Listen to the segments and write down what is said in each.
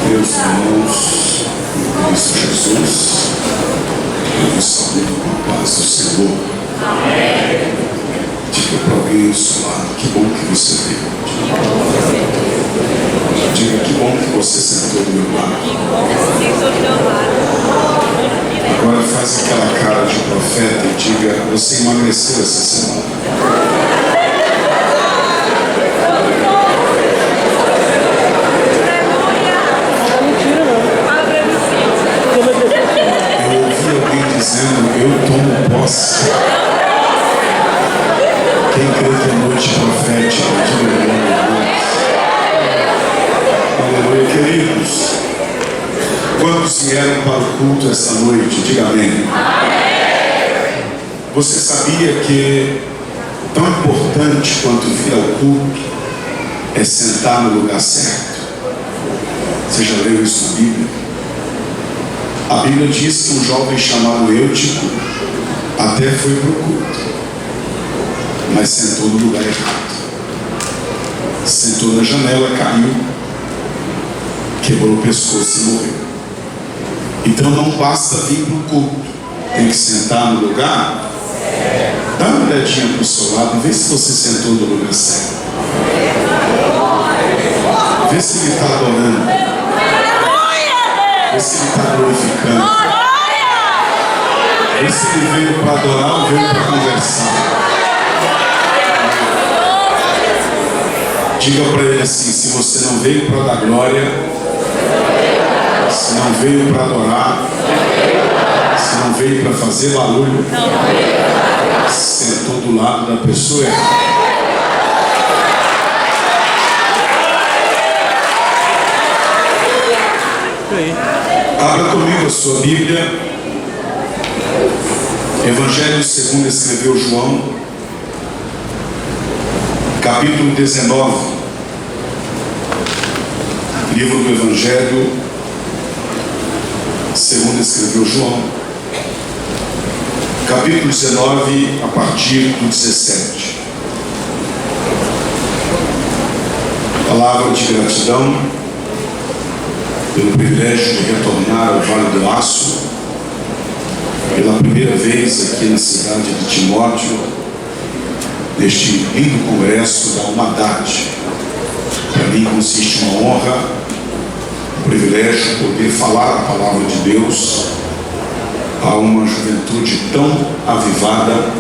Meus irmãos, em Cristo Jesus, eu vos saúdo com a paz do Senhor. Amém. Diga para alguém do seu lado, que bom que você veio. Diga, que bom que você sentou do meu lado. Agora faz aquela cara de profeta e diga, você emagreceu essa semana. Dizendo, eu tomo posse. Quem crê que é noite profética, diga aleluia, queridos. Quantos vieram para o culto esta noite? Diga amém. Você sabia que tão importante quanto vir ao culto é sentar no lugar certo? Você já leu isso na Bíblia? A Bíblia diz que um jovem chamado Eutico até foi para o culto, mas sentou no lugar errado. Sentou na janela, caiu, quebrou o pescoço e morreu. Então não basta vir para o culto, tem que sentar no lugar. Dá uma olhadinha para o seu lado e vê se você sentou no lugar certo. Vê se ele está adorando. Vê se ele está glorificando. Vê se ele veio para adorar ou veio para conversar. Diga para ele assim, se você não veio para dar glória, se não veio para adorar, se não veio para fazer barulho, sentou do lado da pessoa errada. Abra comigo a sua Bíblia. Evangelho segundo escreveu João, capítulo 19. Livro do Evangelho segundo escreveu João, capítulo 19, a partir do 17. Palavra de gratidão pelo privilégio de retornar ao Vale do Aço, pela primeira vez aqui na cidade de Timóteo, neste lindo congresso da Humanidade. Para mim consiste uma honra, um privilégio poder falar a palavra de Deus a uma juventude tão avivada,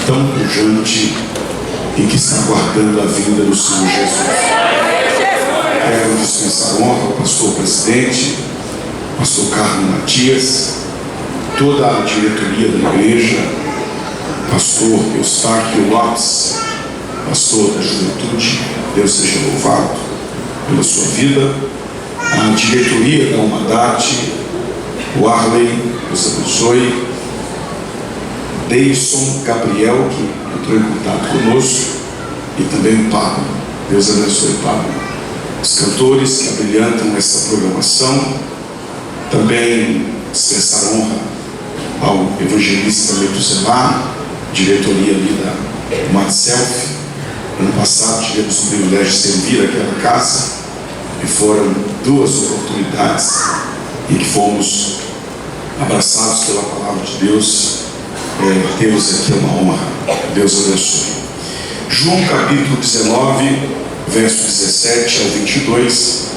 tão pujante e que está aguardando a vinda do Senhor Jesus. Quero dispensar honra ao pastor presidente, pastor Carlos Matias, toda a diretoria da igreja, pastor Eustáquio Lopes, pastor da juventude, Deus seja louvado pela sua vida, a diretoria da Humanidade, o Arley, Deus abençoe, Deison Gabriel, que entrou em contato conosco, e também o Pablo, Deus abençoe Pablo. Os cantores que abrilhantam essa programação, também dispensar honra ao evangelista Metuselah, diretoria ali da Matself. Ano passado tivemos o privilégio de servir aquela casa, e foram 2 oportunidades em que fomos abraçados pela palavra de Deus. Temos aqui uma honra. Deus abençoe. João capítulo 19, verso 17 ao 22,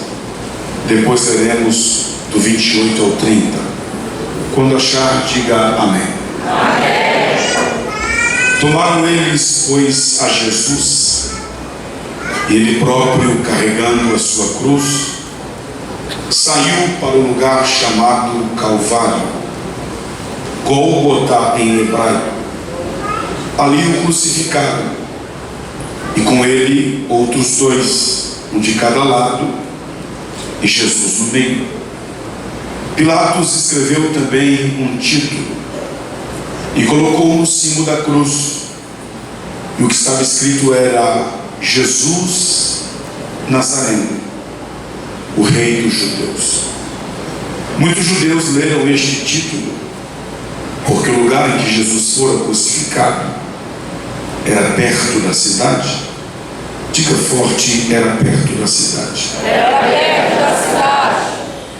depois leremos do 28 ao 30. Quando achar, diga amém. Amém. Tomaram eles, pois, a Jesus, e ele próprio, carregando a sua cruz, saiu para o lugar chamado Calvário, Gólgota em hebraico. Ali o crucificaram, e com ele outros 2, um de cada lado, e Jesus no meio. Pilatos escreveu também um título e colocou no cimo da cruz, e o que estava escrito era: Jesus Nazareno, o Rei dos Judeus. Muitos judeus leram este título, porque o lugar em que Jesus fora crucificado era perto da cidade. Diga forte: era perto da cidade. Era perto da cidade.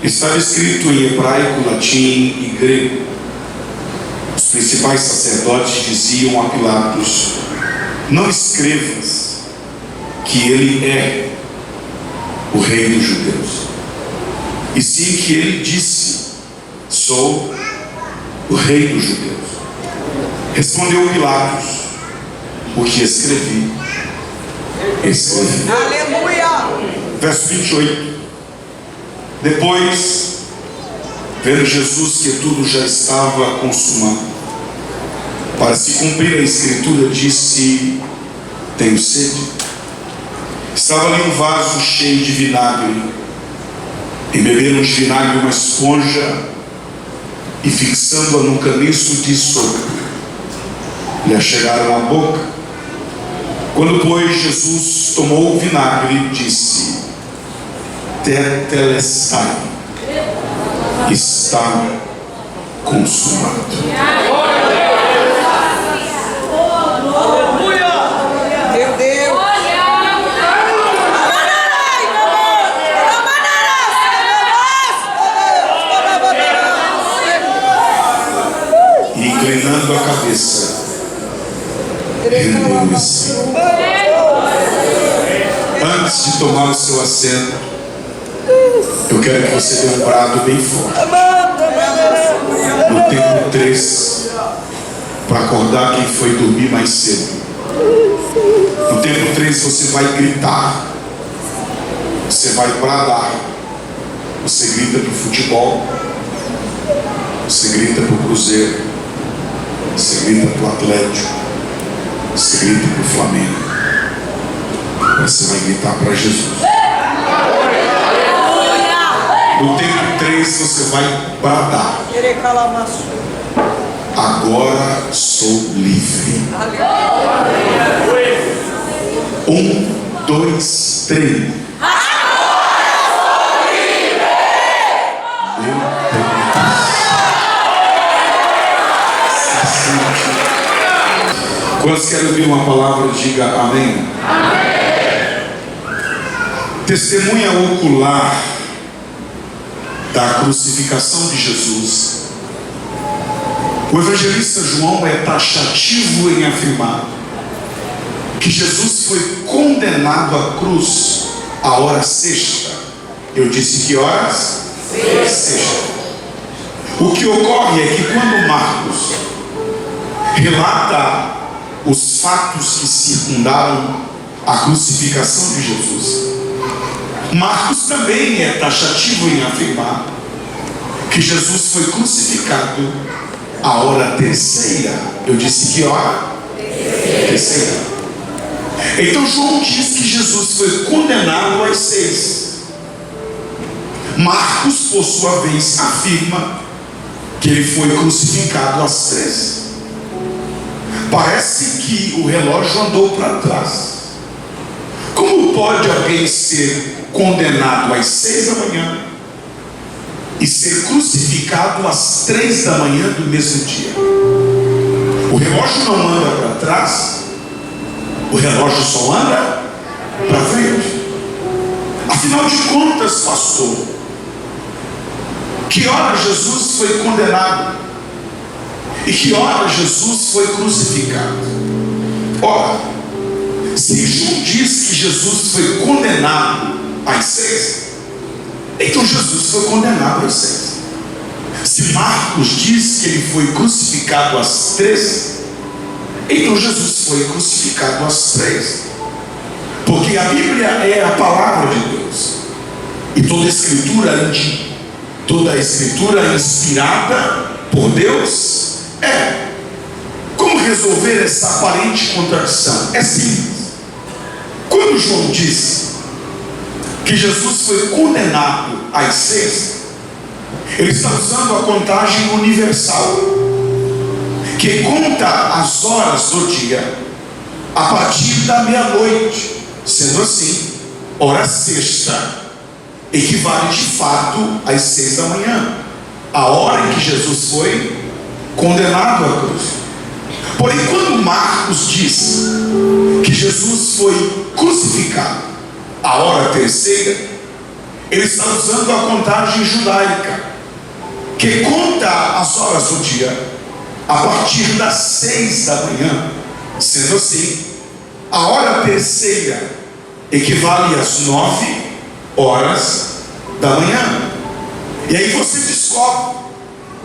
Estava escrito em hebraico, latim e grego. Os principais sacerdotes diziam a Pilatos: não escrevas que ele é o rei dos judeus, e sim que ele disse: sou o rei dos judeus. Respondeu Pilatos: o que escrevi, escrevi. Aleluia! Verso 28. Depois, vendo Jesus que tudo já estava consumado, para se cumprir a escritura, disse: tenho sede. Estava ali um vaso cheio de vinagre, e beberam de vinagre uma esponja, e fixando-a num caniço de sopro, lhe achegaram a boca. Quando, pois, Jesus tomou o vinagre, disse: tetelestai, está consumado. Meu Deus! E inclinando a cabeça, rendeu-se. Antes de tomar o seu assento, eu quero que você dê um brado bem forte. No tempo 3, para acordar quem foi dormir mais cedo. No tempo 3 você vai gritar, você vai bradar, você grita pro futebol, você grita pro Cruzeiro, você grita pro Atlético, você grita pro Flamengo, você vai gritar para Jesus. No tempo 3 você vai bradar: agora sou livre. 1, 2, 3. Meu Deus. Quantos querem ouvir uma palavra, diga amém. Testemunha ocular da crucificação de Jesus. O evangelista João é taxativo em afirmar que Jesus foi condenado à cruz à hora sexta. Eu disse que horas? Sexta. O que ocorre é que quando Marcos relata os fatos que circundaram a crucificação de Jesus, Marcos também é taxativo em afirmar que Jesus foi crucificado à hora terceira. Eu disse que hora? Terceira. Então João diz que Jesus foi condenado às 6. Marcos, por sua vez, afirma que ele foi crucificado às 3. Parece que o relógio andou para trás. Como pode alguém ser condenado às 6 da manhã e ser crucificado às 3 da manhã do mesmo dia? O relógio não anda para trás, o relógio só anda para frente. Afinal de contas, pastor, que hora Jesus foi condenado e que hora Jesus foi crucificado? Ora, se João diz que Jesus foi condenado às 6, então Jesus foi condenado às 6. Se Marcos diz que ele foi crucificado às 3, então Jesus foi crucificado às 3. Porque a Bíblia é a palavra de Deus, e toda a escritura inspirada por Deus é. Como resolver essa aparente contradição? É simples. Quando João diz que Jesus foi condenado às 6, ele está usando a contagem universal, que conta as horas do dia a partir da meia-noite. Sendo assim, hora sexta equivale de fato às 6 da manhã, a hora em que Jesus foi condenado à cruz. Porém, quando Marcos diz que Jesus foi crucificado à hora terceira, ele está usando a contagem judaica, que conta as horas do dia a partir das 6 da manhã. Sendo assim, a hora terceira equivale às 9 horas da manhã. E aí você descobre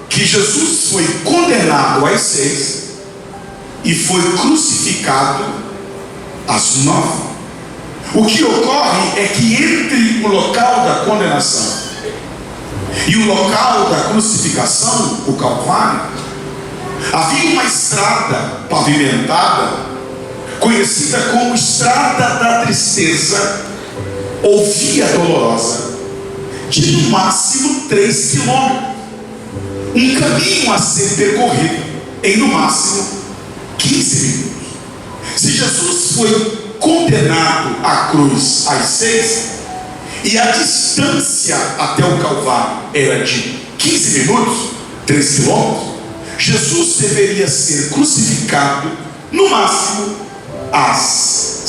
que Jesus foi condenado às 6 e foi crucificado às 9. O que ocorre é que entre o local da condenação e o local da crucificação, o Calvário, havia uma estrada pavimentada, conhecida como Estrada da Tristeza ou Via Dolorosa, de no máximo 3 quilômetros. Um caminho a ser percorrido em no máximo 15 minutos. Se Jesus foi condenado à cruz às 6 e a distância até o Calvário era de 15 minutos, 3 quilômetros, Jesus deveria ser crucificado no máximo às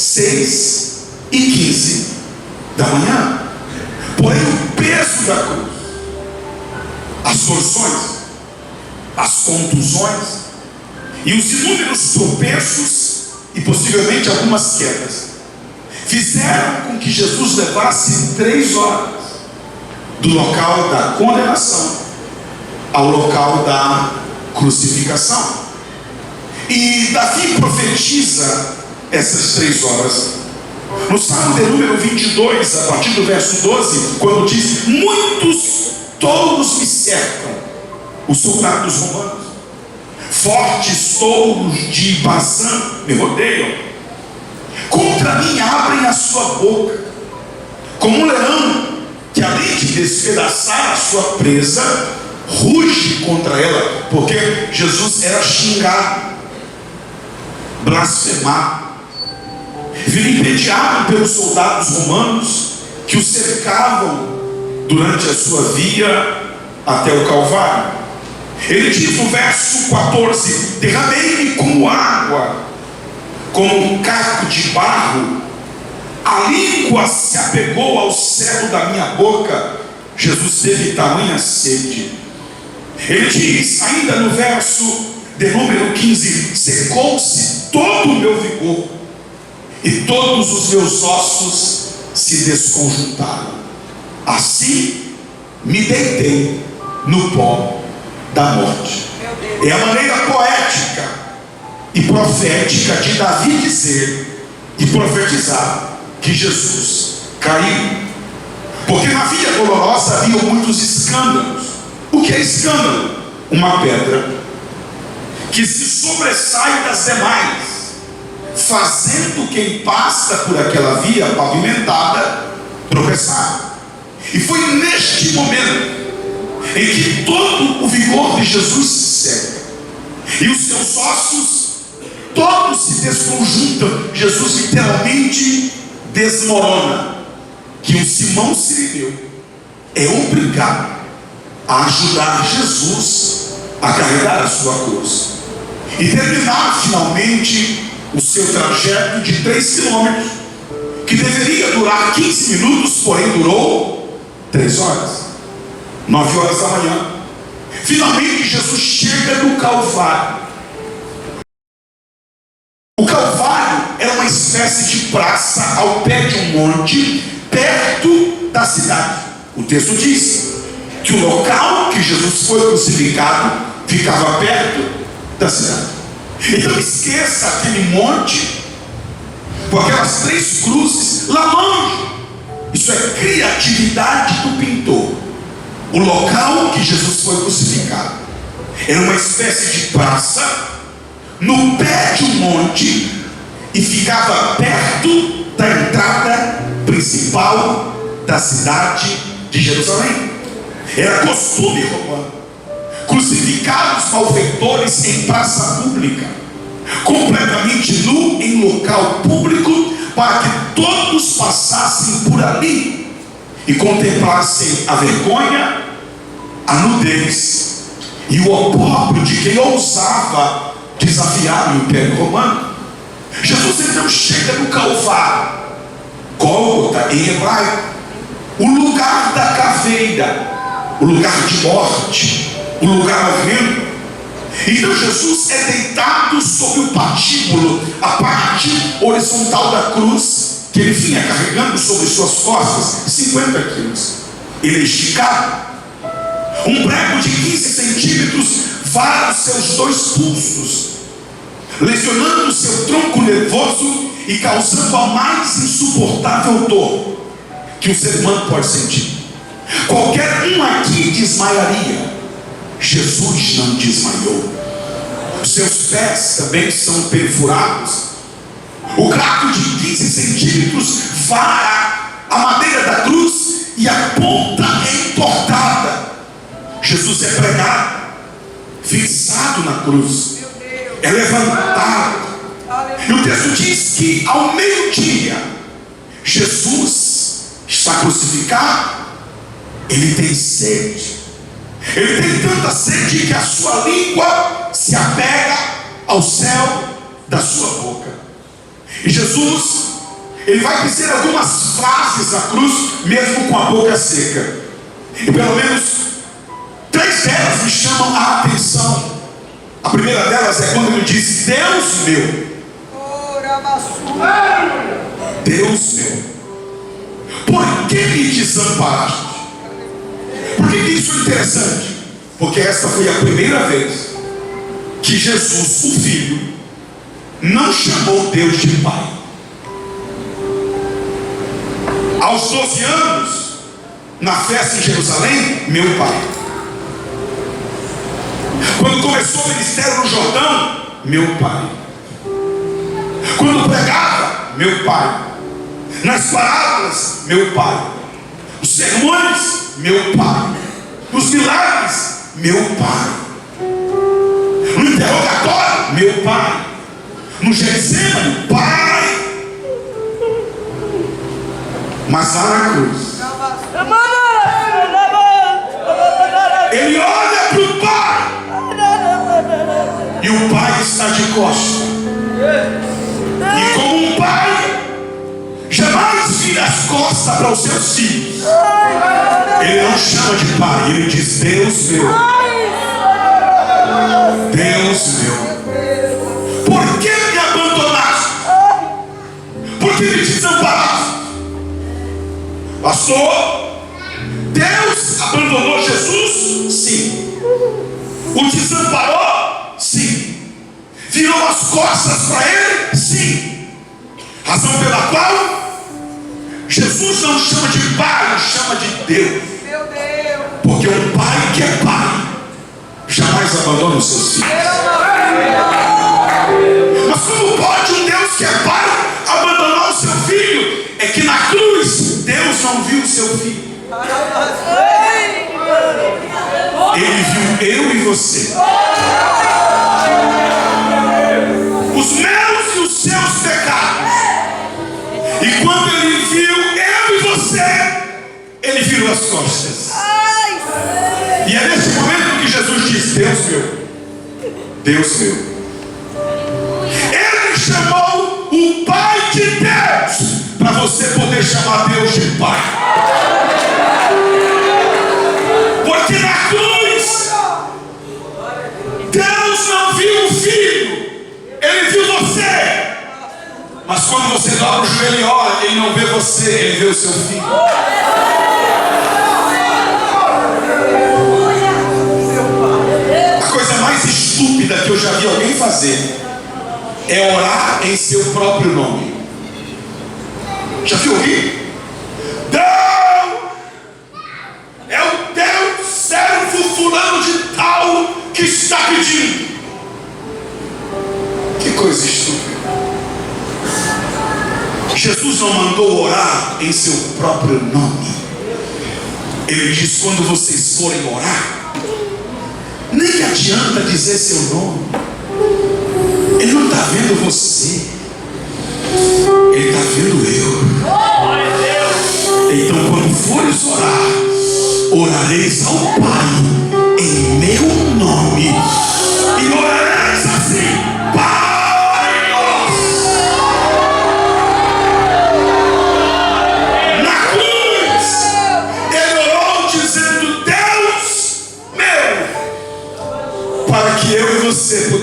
6h15 da manhã. Porém, o peso da cruz, as torções, as contusões e os inúmeros tropeços e possivelmente algumas quedas fizeram com que Jesus levasse 3 horas do local da condenação ao local da crucificação. E Davi profetiza essas 3 horas no Salmo de número 22, a partir do verso 12, quando diz: muitos touros me cercam, os soldados romanos, fortes touros de Bazã me rodeiam, contra mim abrem a sua boca, como um leão que, além de despedaçar a sua presa, ruge contra ela. Porque Jesus era xingado, blasfemado, vilipendiado pelos soldados romanos que o cercavam durante a sua via até o Calvário. Ele diz no verso 14: derramei-me como água, como um caco de barro, a língua se apegou ao céu da minha boca. Jesus teve tamanha sede. Ele diz ainda no verso de número 15: secou-se todo o meu vigor e todos os meus ossos se desconjuntaram. Assim me deitei no pó da morte. É a maneira poética e profética de Davi dizer e profetizar que Jesus caiu. Porque na Via Dolorosa havia muitos escândalos. O que é escândalo? Uma pedra que se sobressai das demais, fazendo quem passa por aquela via pavimentada tropeçar. E foi neste momento em que todo o vigor de Jesus se seca e os seus ossos todos se desconjuntam. Jesus literalmente desmorona, que o Simão Sirineu é obrigado a ajudar Jesus a carregar a sua cruz e terminar finalmente o seu trajeto de 3 quilômetros, que deveria durar 15 minutos, porém durou 3 horas, 9 horas da manhã. Finalmente Jesus chega no Calvário. O Calvário era uma espécie de praça ao pé de um monte, perto da cidade. O texto diz que o local que Jesus foi crucificado ficava perto da cidade. Então esqueça aquele monte com aquelas 3 cruzes lá longe. Isso é criatividade do pintor. O local que Jesus foi crucificado era uma espécie de praça no pé de um monte e ficava perto da entrada principal da cidade de Jerusalém. Era costume romano crucificar os malfeitores em praça pública, completamente nu em local público, para que todos passassem por ali e contemplassem a vergonha, a nudez e o opróbrio de quem ousava desafiar o Império Romano. Jesus então chega no Calvário, Gólgota em hebraico, o lugar caveira, o lugar de morte, o lugar horrendo. Então Jesus é deitado sobre o patíbulo, a parte horizontal da cruz, que ele vinha carregando sobre suas costas, 50 quilos. Ele é esticado. Um prego de 15 centímetros vara os seus 2 pulsos, lesionando o seu tronco nervoso e causando a mais insuportável dor que o ser humano pode sentir. Qualquer um aqui desmaiaria. Jesus não desmaiou. Os seus pés também são perfurados. O craco de 15 centímetros vara a madeira da cruz e a ponta é entortada. Jesus é pregado, fixado na cruz, é levantado. E o texto diz que ao meio-dia, Jesus está crucificado. Ele tem sede. Ele tem tanta sede que a sua língua se apega ao céu da sua boca. E Jesus, ele vai dizer algumas frases na cruz, mesmo com a boca seca. E pelo menos 3 delas me chamam a atenção. A primeira delas é quando ele diz: Deus meu, Deus meu, por que me desamparaste? Por que isso é interessante? Porque esta foi a primeira vez que Jesus, o Filho, não chamou Deus de Pai. Aos 12 anos, na festa em Jerusalém, meu Pai. Quando começou o ministério no Jordão, meu Pai. Quando pregava, meu Pai. Nas parábolas, meu Pai. Os sermões, meu Pai. Os milagres, meu Pai. No interrogatório, meu Pai. No Getsemane, Pai. Mas lá na cruz, ele olha para o Pai, e o Pai está de costas. E como um pai jamais vira as costas para os seus filhos, ele não chama de Pai, ele diz: Deus meu, Deus meu, por que me abandonaste? Por que me desamparaste? Pastor, Deus abandonou Jesus? Sim. O desamparou? Sim. Virou as costas para ele? Sim. Razão pela qual Jesus não chama de Pai, chama de Deus. Meu Deus. Porque um pai que é pai jamais abandona os seus filhos. Mas como pode um Deus que é pai abandonar o seu filho? É que na cruz Deus não viu o seu filho. Ele viu eu e você. Os meus e os seus pecados. E quando ele viu eu e você, ele virou as costas. E é nesse momento que Jesus diz: Deus meu, Deus meu. Ele chamou o Pai de Deus, para você poder chamar Deus de Pai. Porque na cruz Deus não viu o filho, ele viu você. Mas quando você dobra o joelho e ora, ele não vê você, ele vê o seu filho. A coisa mais estúpida que eu já vi alguém fazer é orar em seu próprio nome. Já viu alguém? Deus é o teu servo fulano de tal que está pedindo. Que coisa estúpida. Jesus não mandou orar em seu próprio nome. Ele diz: quando vocês forem orar, nem que adianta dizer seu nome. Ele não está vendo você, ele está vendo eu. Então quando fores orar, orareis ao Pai em meu nome, e orareis assim: Pai nosso. Na cruz ele orou dizendo: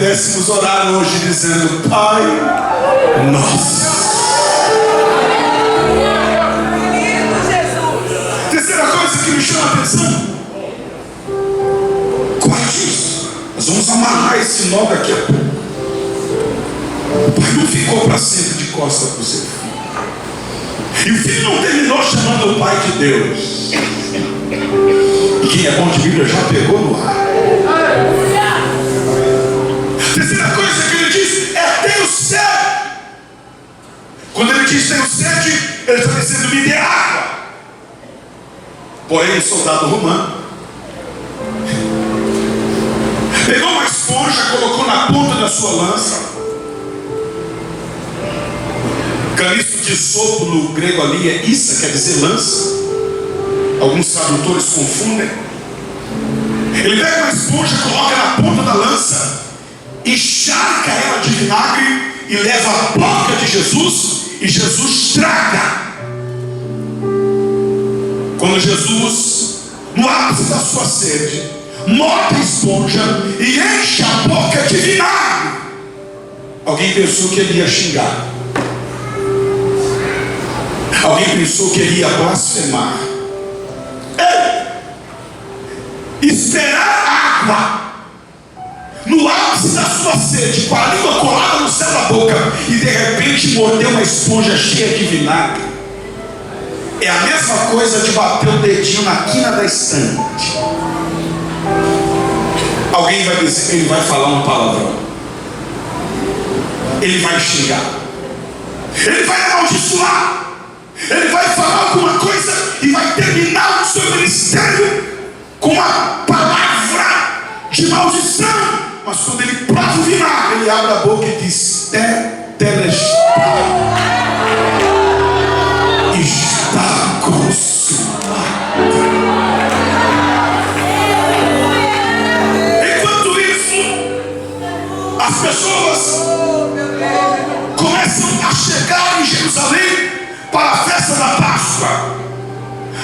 pudéssemos orar hoje dizendo: Pai nosso. Terceira coisa que me chama a atenção: guarde isso. Nós vamos amarrar esse nó daqui a pouco. O pai não ficou para sempre de costas para o seu filho. E o filho não terminou chamando o pai de Deus. E quem é bom de Bíblia já pegou no ar. Terceira coisa que ele diz é: tenho sede. Quando ele diz tenho sede, ele está dizendo: me dê água. Porém, o soldado romano pegou uma esponja, colocou na ponta da sua lança. Caniço de sopro no grego ali é issa, quer dizer lança. Alguns tradutores confundem. Ele pega uma esponja, coloca na ponta da lança, encharca ela de vinagre e leva à boca de Jesus, e Jesus traga. Quando Jesus, no ápice da sua sede, morde a esponja e enche a boca de vinagre, alguém pensou que ele ia xingar. Alguém pensou que ele ia blasfemar. Esperar água no ápice da sua sede, com a língua colada no céu da boca, e de repente morder uma esponja cheia de vinagre, é a mesma coisa de bater o dedinho na quina da estante. Alguém vai dizer, ele vai falar um palavrão, ele vai xingar, ele vai amaldiçoar, ele vai falar alguma coisa e vai terminar o seu ministério com uma palavra de maldição. Mas quando ele prova o vinagre, ele abre a boca e diz: Tetelestai, está consumado. Enquanto isso, as pessoas começam a chegar em Jerusalém para a festa da Páscoa,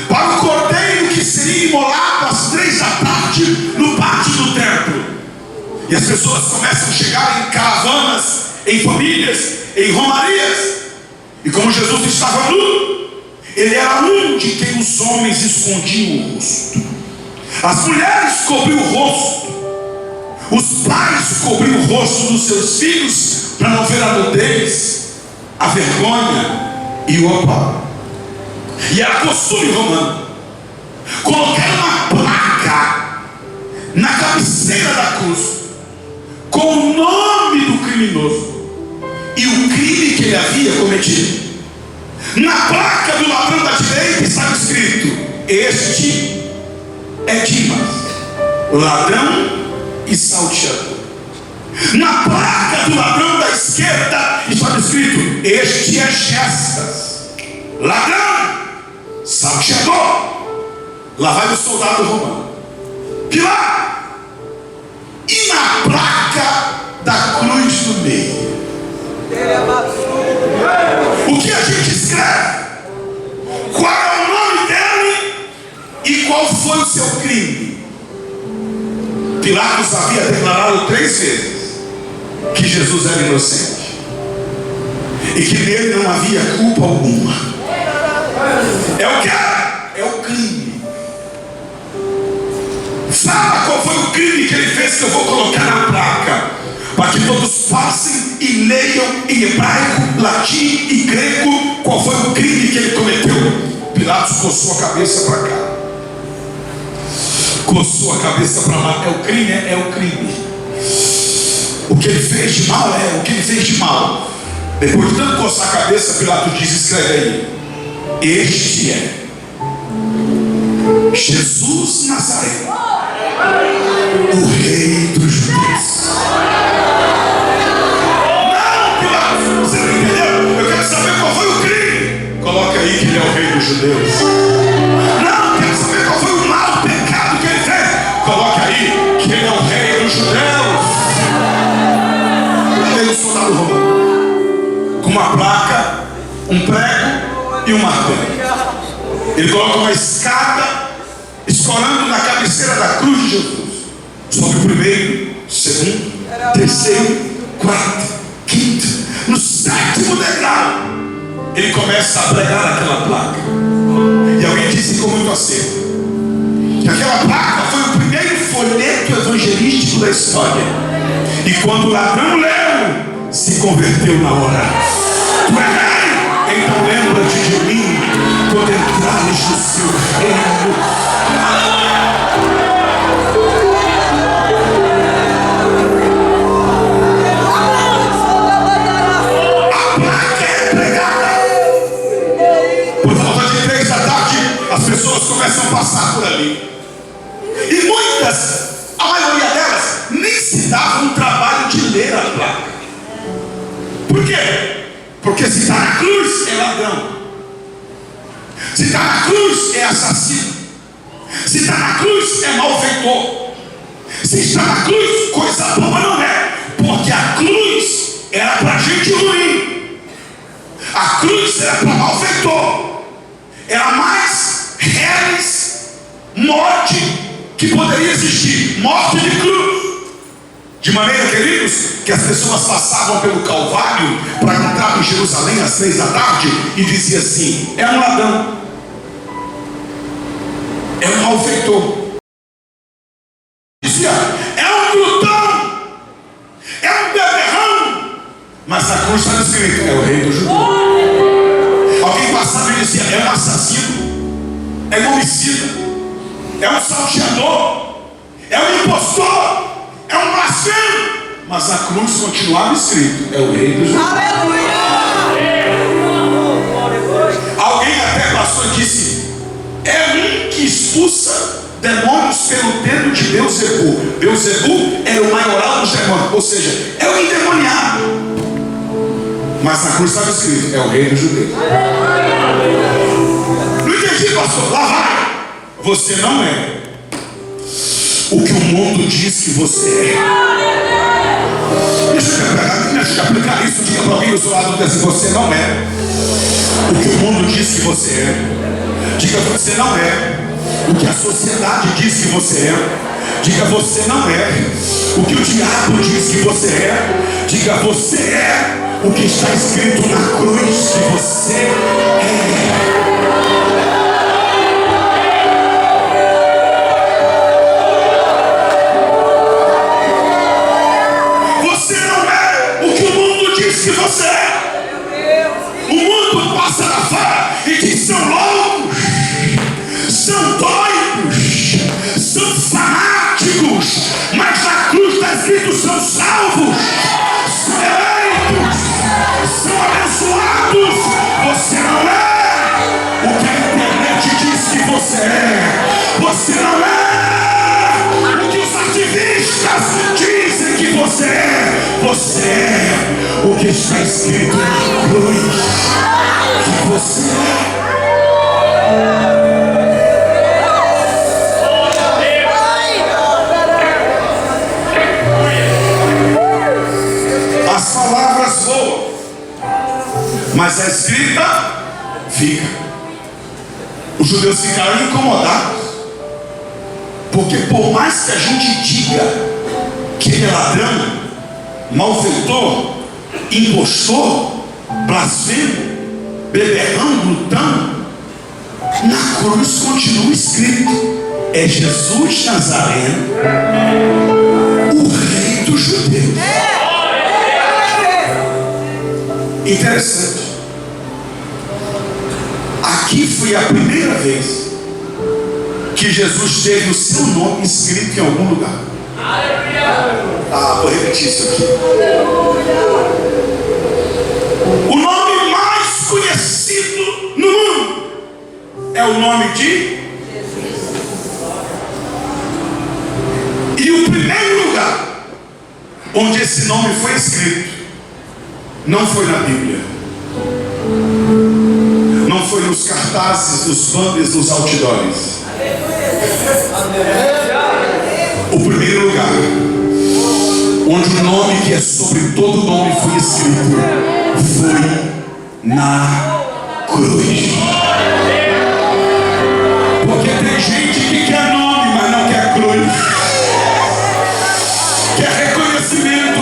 para o cordeiro que seria imolado às 3 da tarde no pátio do templo. E as pessoas começam a chegar em caravanas, em famílias, em romarias. E como Jesus estava nu, ele era um de quem os homens escondiam o rosto. As mulheres cobriam o rosto, os pais cobriam o rosto dos seus filhos para não ver a nudez, a vergonha e o opal. E era costume romano colocar uma placa na cabeceira da cruz com o nome do criminoso e o crime que ele havia cometido. Na placa do ladrão da direita estava escrito: este é Dimas, ladrão e salteador. Na placa do ladrão da esquerda estava escrito: este é Gestas, ladrão, salteador. Lá vai o soldado romano, Pilatos. E na placa da cruz do meio, o que a gente escreve? Qual é o nome dele e qual foi o seu crime? Pilatos havia declarado 3 vezes que Jesus era inocente e que nele não havia culpa alguma. É o que? É o crime. Fala qual foi o crime que ele fez, que eu vou colocar na placa, para que todos passem e leiam em hebraico, latim e grego qual foi o crime que ele cometeu. Pilatos coçou a cabeça para cá, coçou a cabeça para lá. É o crime, é o crime. O que ele fez de mal o que ele fez de mal. Depois de tanto coçar a cabeça, Pilatos diz: escreve aí: este é Jesus Nazareno, o rei dos judeus. Não, Pilatos, você não entendeu? Eu quero saber qual foi o crime. Coloca aí que ele é o rei dos judeus. Não, eu quero saber qual foi o mau pecado que ele fez. Coloca aí que ele é o rei dos judeus. Veio um soldado romano com uma placa, um prego e um martelo. Ele coloca uma escada escorando na cabeceira da cruz de Jesus, sobre o primeiro, segundo, terceiro, quarto, quinto, no sétimo degrau, ele começa a pregar aquela placa. E alguém disse com muito acerto que aquela placa foi o primeiro folheto evangelístico da história. E quando o ladrão leu, se converteu na hora. Tu é rei, então lembra-te de mim quando entrares no seu reino. As pessoas começam a passar por ali. E muitas, a maioria delas, nem se davam o trabalho de ler a placa. Por quê? Porque se está na cruz é ladrão. Se está na cruz é assassino. Se está na cruz é malfeitor. Se está na cruz, coisa boa não é. Porque a cruz era para gente ruim. A cruz era para malfeitor. Era mais reles morte que poderia existir, morte de cruz. De maneira, queridos, que as pessoas passavam pelo Calvário para entrar em Jerusalém às 3 da tarde e dizia assim: é um ladrão, é um malfeitor. Dizia: é um glutão, é um beberrão. Mas na cruz está escrito: é o rei do judeu. Alguém passava e dizia: é um assassino, é um homicida, é um salteador, é um impostor, é um blasfemo. Mas na cruz continuava escrito: é o rei dos judeus. Alguém até passou e disse: é um que expulsa demônios pelo dedo de Beelzebul. Beelzebul era o maioral dos demônios, ou seja, é o endemoniado. Mas na cruz estava escrito: é o rei dos judeus. Não entendi, pastor. Lá vai. Você não é o que o mundo diz que você é. Deixa eu aplicar isso. Diga para alguém do seu lado assim: você não é o que o mundo diz que você é. Diga: você não é o que a sociedade diz que você é. Diga: você não é o que o diabo diz que você é. Diga: você é o que está escrito na cruz que você é. Você não é o que o mundo diz que você é. O mundo passa na fora e diz: são loucos, são doidos, são fanáticos. Mas na cruz está escrito: são salvos, são eleitos, são abençoados. Você não é o que a internet diz que você é. Você não é o que os ativistas dizem que você é. Você é o que está escrito na cruz que você é. As palavras voam, mas a escrita fica. Os judeus ficaram incomodados, porque por mais que a gente diga que ele é ladrão, malfeitor, impostor, blasfemo, beberrão, glutão, na cruz continua escrito: é Jesus Nazareno, o rei dos judeus. Interessante. Aqui foi a primeira vez que Jesus teve o seu nome escrito em algum lugar. Vou repetir isso aqui. O nome mais conhecido no mundo é o nome de Jesus. E o primeiro lugar onde esse nome foi escrito não foi na Bíblia, não foi nos cartazes, nos banners, nos outdoors. O primeiro lugar onde o nome que é sobre todo nome foi escrito foi na cruz. Porque tem gente que quer nome, mas não quer cruz. Quer reconhecimento,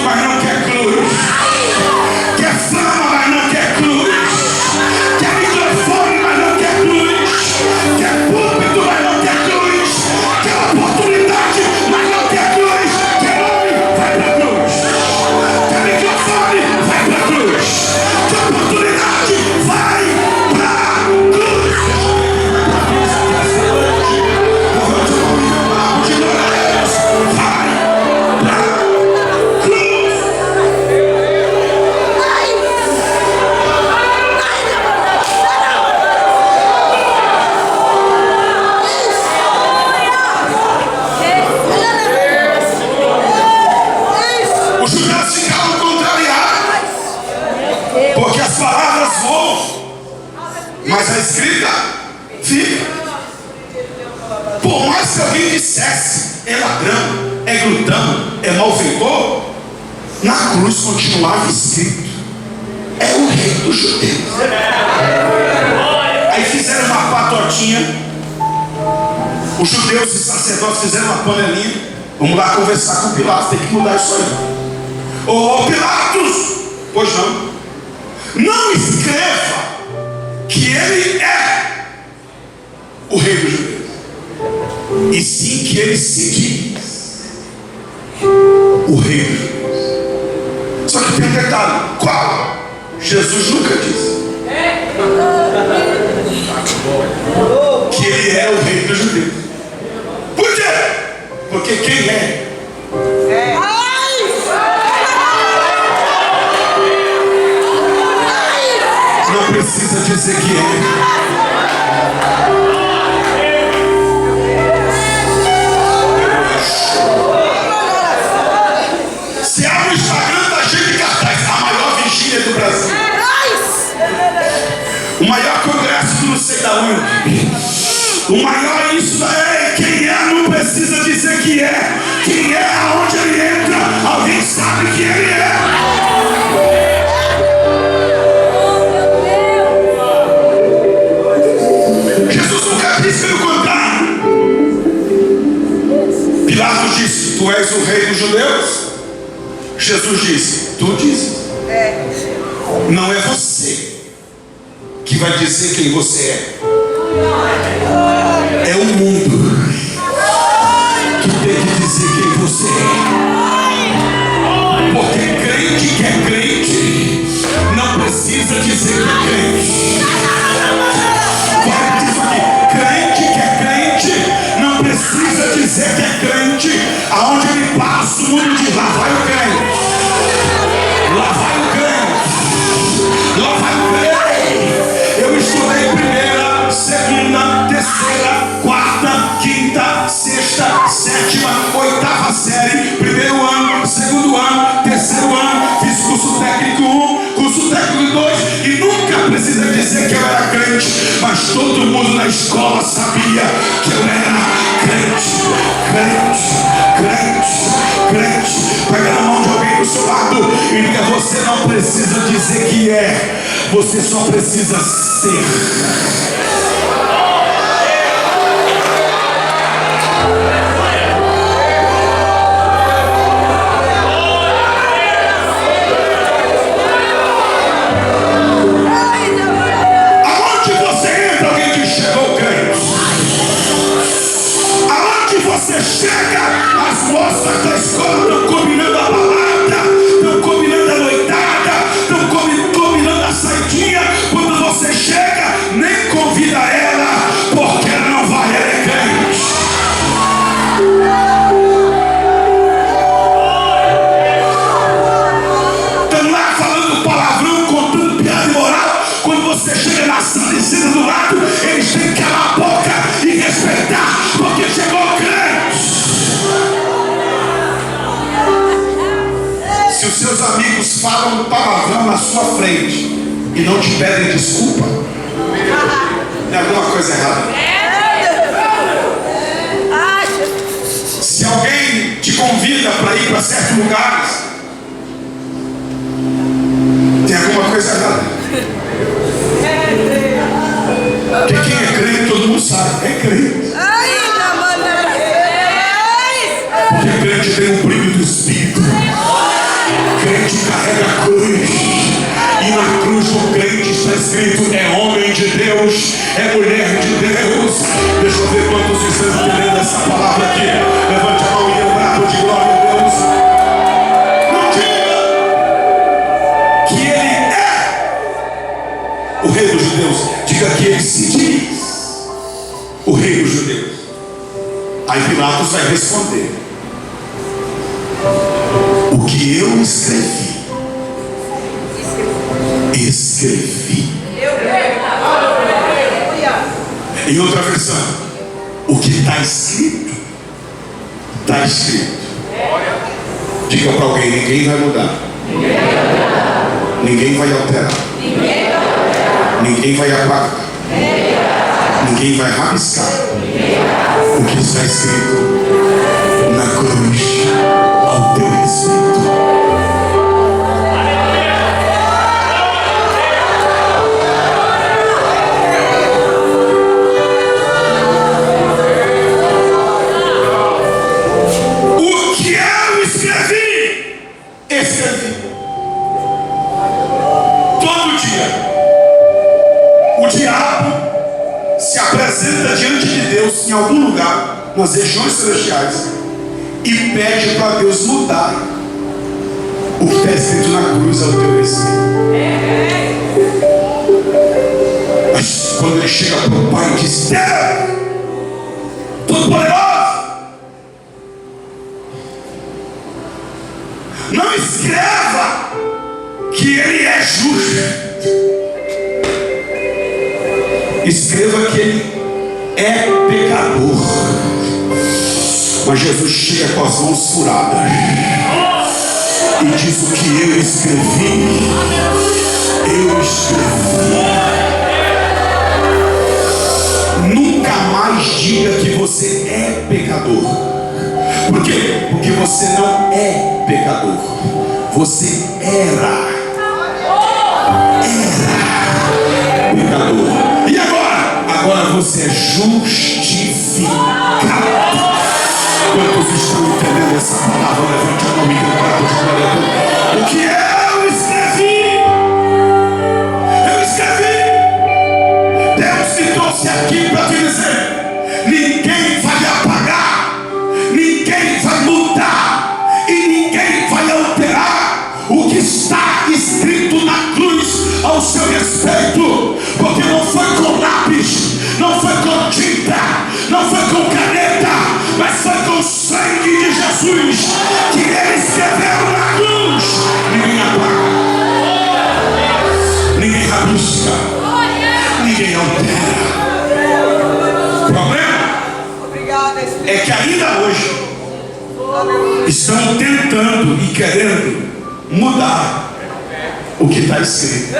se alguém dissesse, é ladrão, é glutão, é malfeitor, na cruz continuava escrito, é o rei dos judeus. Aí fizeram uma patotinha, os judeus e sacerdotes fizeram uma panelinha, vamos lá conversar com Pilatos, tem que mudar isso aí. Ô Pilatos, pois não escreva que ele é o rei dos judeus, e sim que ele se diz o rei dos judeus. Só que tem um detalhe, qual? Jesus nunca disse que ele é o rei dos judeus. Por quê? Porque quem é? Não precisa dizer que é. Se abre o Instagram, tá cheio de cartaz. A maior vigília do Brasil, o maior congresso do não sei da onde, o maior isso é. Quem é não precisa dizer que é. Quem é, aonde ele entra, alguém sabe que ele é. Jesus nunca disse pelo contrário. Pilatos disse, tu és o rei dos judeus? Jesus disse, tu dizes. Não é você que vai dizer quem você é. É o mundo que tem que dizer quem você é. Porque crente que é crente não precisa dizer que é crente. Crente que é crente não precisa dizer que é crente. Aonde ele passa, o mundo diz, lá vai o crente, lá vai o crente, lá vai o crente. Eu estudei primeira, segunda, terceira, quarta, quinta, sexta, sétima, oitava série, primeiro ano, segundo ano, terceiro ano, fiz curso técnico 1, curso técnico 2, e nunca precisa dizer que eu era crente, mas todo mundo na escola sabia que eu era crente. Pega na mão de alguém do seu lado e diga, você não precisa dizer que é, você só precisa ser. Você chega, as moças da escola estão combinando a balada, estão combinando a noitada, estão combinando a saidinha. Quando você chega, nem convida ela, porque ela não vai, ela é crente. Estão lá falando palavrão, contando piada imoral. Quando você chega na sala e senta do lado, eles têm que calar a boca e respeitar, porque chegou o crente. Se os seus amigos falam palavrão na sua frente e não te pedem desculpa, tem alguma coisa errada. Se alguém te convida para ir para certos lugares, tem alguma coisa errada. Porque quem é crente, todo mundo sabe, é crente. Porque crente tem um brilho do Espírito. Crente carrega a cruz, e na cruz do crente está escrito, é homem de Deus, é mulher de Deus. Deixa eu ver quantos estão entendendo essa palavra aqui. Levante a mão e dê um brado de glória a Deus. Não diga que ele é o rei dos judeus, diga que ele se diz o rei dos judeus. Aí Pilatos vai responder, o que eu escrevi. Em outra versão, o que está escrito, está escrito. Diga para alguém, ninguém vai mudar. Ninguém vai alterar. Ninguém vai apagar. Ninguém vai rabiscar o que está escrito. lugar, nas regiões celestiais, e pede para Deus mudar o que está escrito na cruz ao teu respeito. Mas quando ele chega para o Pai e diz: Deus, Todo-Poderoso, não escreva que ele é justo, escreva que ele é pecador. Mas Jesus chega com as mãos furadas e diz: o que eu escrevi, eu escrevi. Nunca mais diga que você é pecador. Por quê? Porque você não é pecador. Você era pecador. E agora? Agora você é justificado. Quantos estão entendendo essa palavra? Levante a mão e glória. O que eu escrevi, eu escrevi. Deus te trouxe aqui para te dizer: ninguém vai apagar, ninguém vai mudar e ninguém vai alterar o que está escrito na cruz ao seu respeito, porque não foi com lápis, não foi com tinta, não foi com caneta, mas foi com o sangue de Jesus que ele escreveu na cruz. Ninguém apaga, ninguém rabisca, ninguém altera. O problema é que ainda hoje estão tentando e querendo mudar o que está escrito.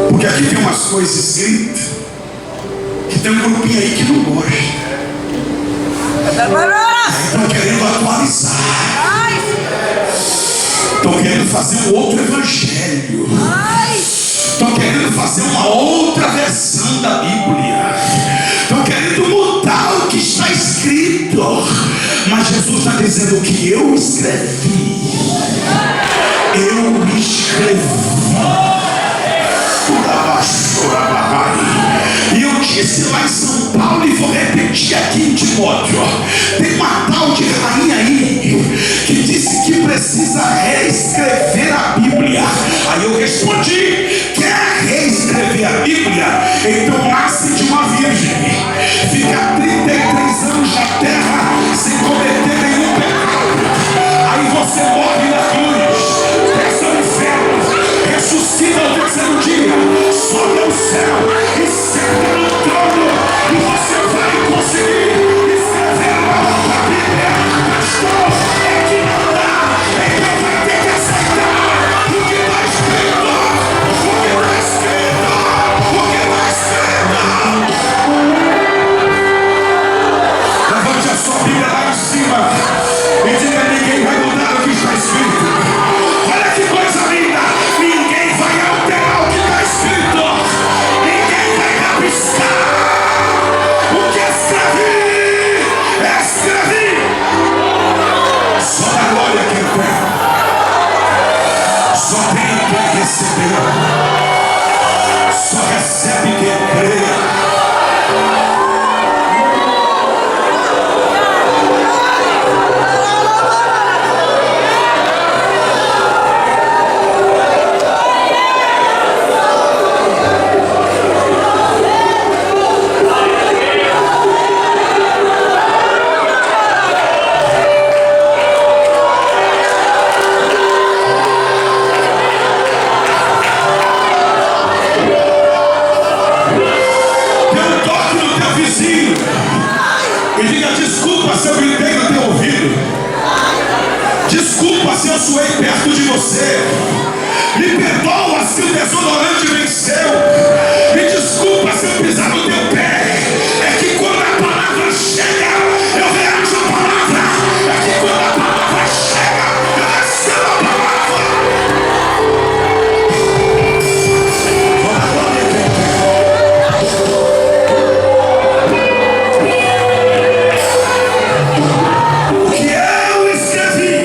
Porque aqui tem umas coisas escritas que tem um grupinho aí que não gosta. Estão querendo atualizar. Estão querendo fazer um outro evangelho. Estão querendo fazer uma outra versão da Bíblia. Estão querendo mudar o que está escrito. Mas Jesus está dizendo que eu escrevi. Eu escrevi. E eu disse lá em São Paulo e vou repetir aqui em Timóteo: tem uma tal de rainha aí que disse que precisa reescrever a Bíblia. Aí eu respondi: quer reescrever a Bíblia? Então nasce de uma virgem, fica 33 anos na terra sem cometer nenhum pecado. Aí você morre na cruz, desce ao inferno, ressuscita ao terceiro dia, sobe ao céu e senta no trono, e você vai conseguir escrever uma outra Bíblia. Pastor, é que não dá, então vai ter que aceitar o que está escrito, o que está escrito, o que está escrito. Levante a sua Bíblia lá em cima e diga: ninguém vai mudar o que está escrito. Olha que coisa linda, ninguém vai alterar o que está escrito, ninguém vai rabiscar o que escrevi, escrevi. Só da glória quem tem, só tem quem recebeu, só recebe quem crê. E diga: desculpa se eu gritei no teu ouvido, desculpa se eu suei perto de você, me perdoa se o desodorante venceu, me desculpa se eu pisar no teu pé. É que quando a palavra chega, eu reajo a palavra. É que quando a palavra chega, eu recebo a palavra. O que eu escrevi,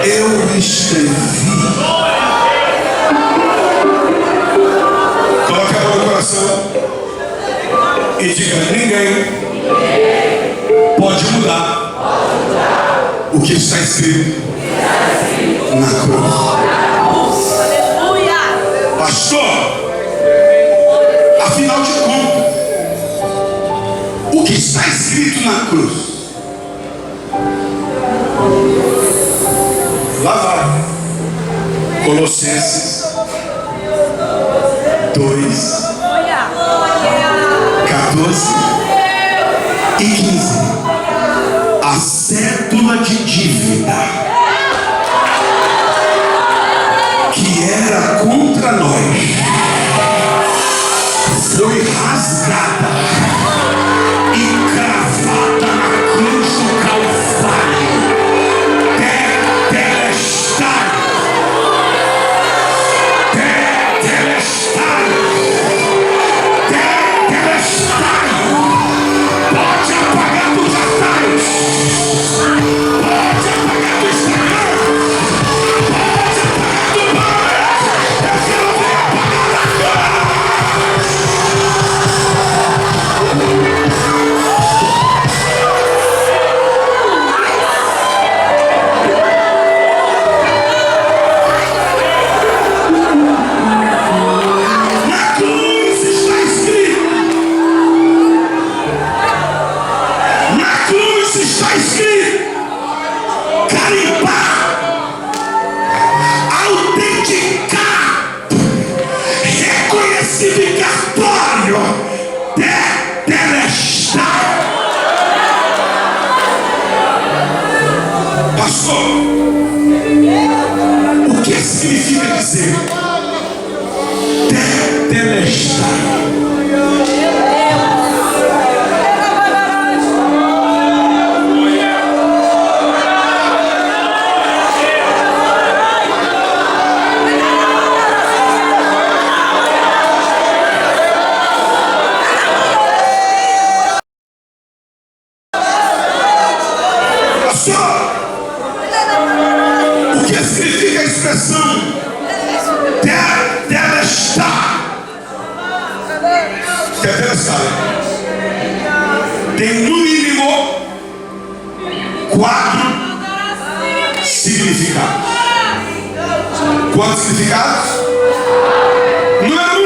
eu escrevi. Coloque a mão no E diga: ninguém pode mudar o que está escrito na cruz. Pastor, afinal de contas, o que está escrito na cruz? Lá vai. Colossenses 2, 14 e 15. A cédula de dívida que era contra nós foi rasgada e cravada na cruz do Calvário. Tetelestai. Pode apagar dos atalhos. Pode apagar do Instagram. Pode apagar do banner. Eu quero ver apagada agora. Na cruz está escrito. Na cruz está escrito. Carimbar, autenticar, reconhecido em cartório, tetelestai. Pastor, o que significa dizer tetelestai? O que significa a expressão tetelestai? Tetelestai tem no mínimo 4 significados. Quantos significados? Número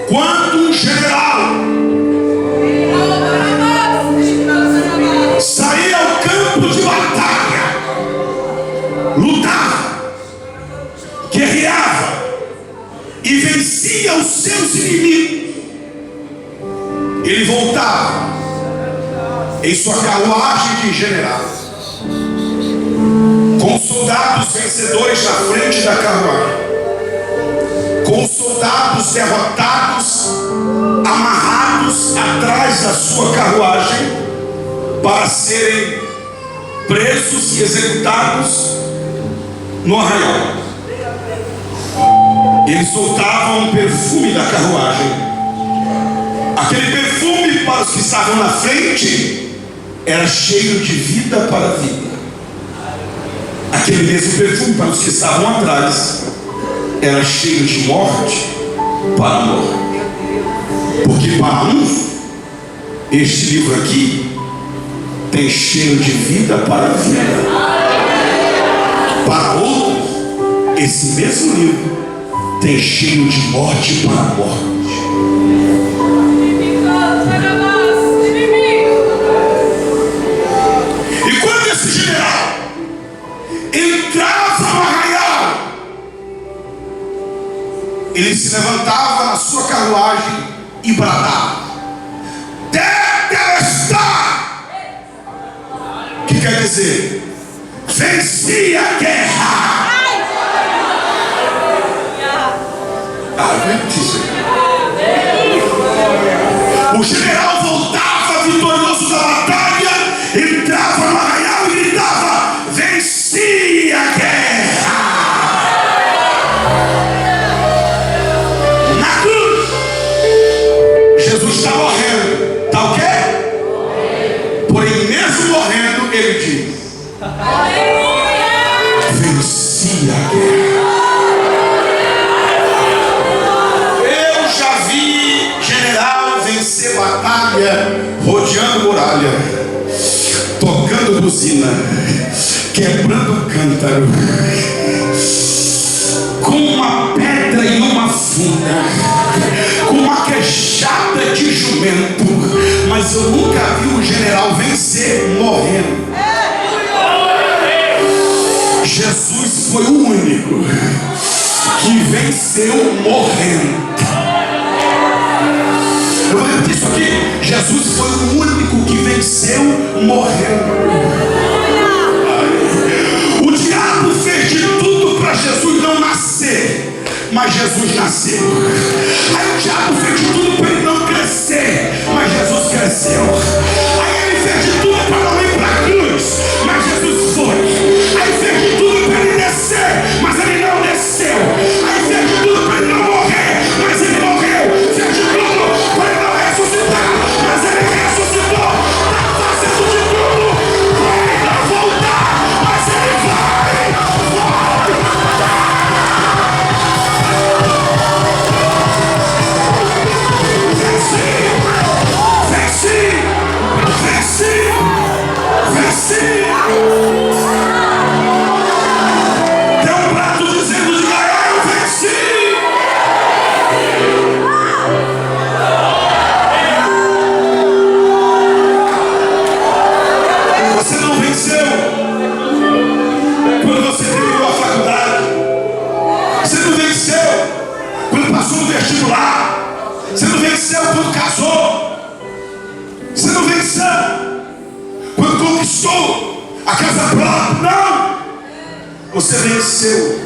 1. Quando um general saía ao campo de batalha, lutava, guerreava e vencia os seus inimigos, ele voltava em sua carruagem de general, com soldados vencedores na frente da carruagem, com soldados derrotados amarrados atrás da sua carruagem para serem presos e executados no arraial. Eles soltavam o perfume da carruagem. Aquele perfume para os que estavam na frente era cheiro de vida para a vida. Aquele mesmo perfume para os que estavam atrás era cheiro de morte para a morte. Porque para uns, este livro aqui tem cheiro de vida para a vida. Para outros, esse mesmo livro tem cheiro de morte para a morte. E quando esse general entrava no arraial, ele se levantava na sua carruagem e bradava: tetelestai! Que quer dizer, venci a guerra. O general voltava vitorioso da batalha, entrava no arraial e gritava: venci a guerra. Na cruz, Jesus está morrendo, está o quê? Porém, mesmo morrendo, ele diz: venci a guerra. Eu já vi general batalha rodeando muralha, tocando buzina, quebrando cântaro, com uma pedra e uma funda, com uma queixada de jumento. Mas eu nunca vi um general vencer morrendo. Jesus foi o único que venceu morrendo. Eu vou repetir isso aqui. Jesus foi o único que venceu morrendo. O diabo fez de tudo para Jesus não nascer, mas Jesus nasceu. Aí o diabo fez de tudo para ele não crescer, mas Jesus cresceu. Aí ele fez de tudo para não ir para a cruz, mas Jesus foi. Aí fez de tudo para ele descer, mas ele não desceu. Aí fez de tudo para ele não morrer, mas ele morreu. Fez de tudo para ele não ressuscitar, mas ele ressuscitou. Está fazendo de tudo para ele não voltar, mas ele vai. Venci! Tem um prato dizendo de ganhar, eu venci! Você não venceu quando você terminou a faculdade. Você não venceu quando passou no vestibular. Você não venceu quando casou. Você não venceu quando conquistou a casa própria. Não! Você venceu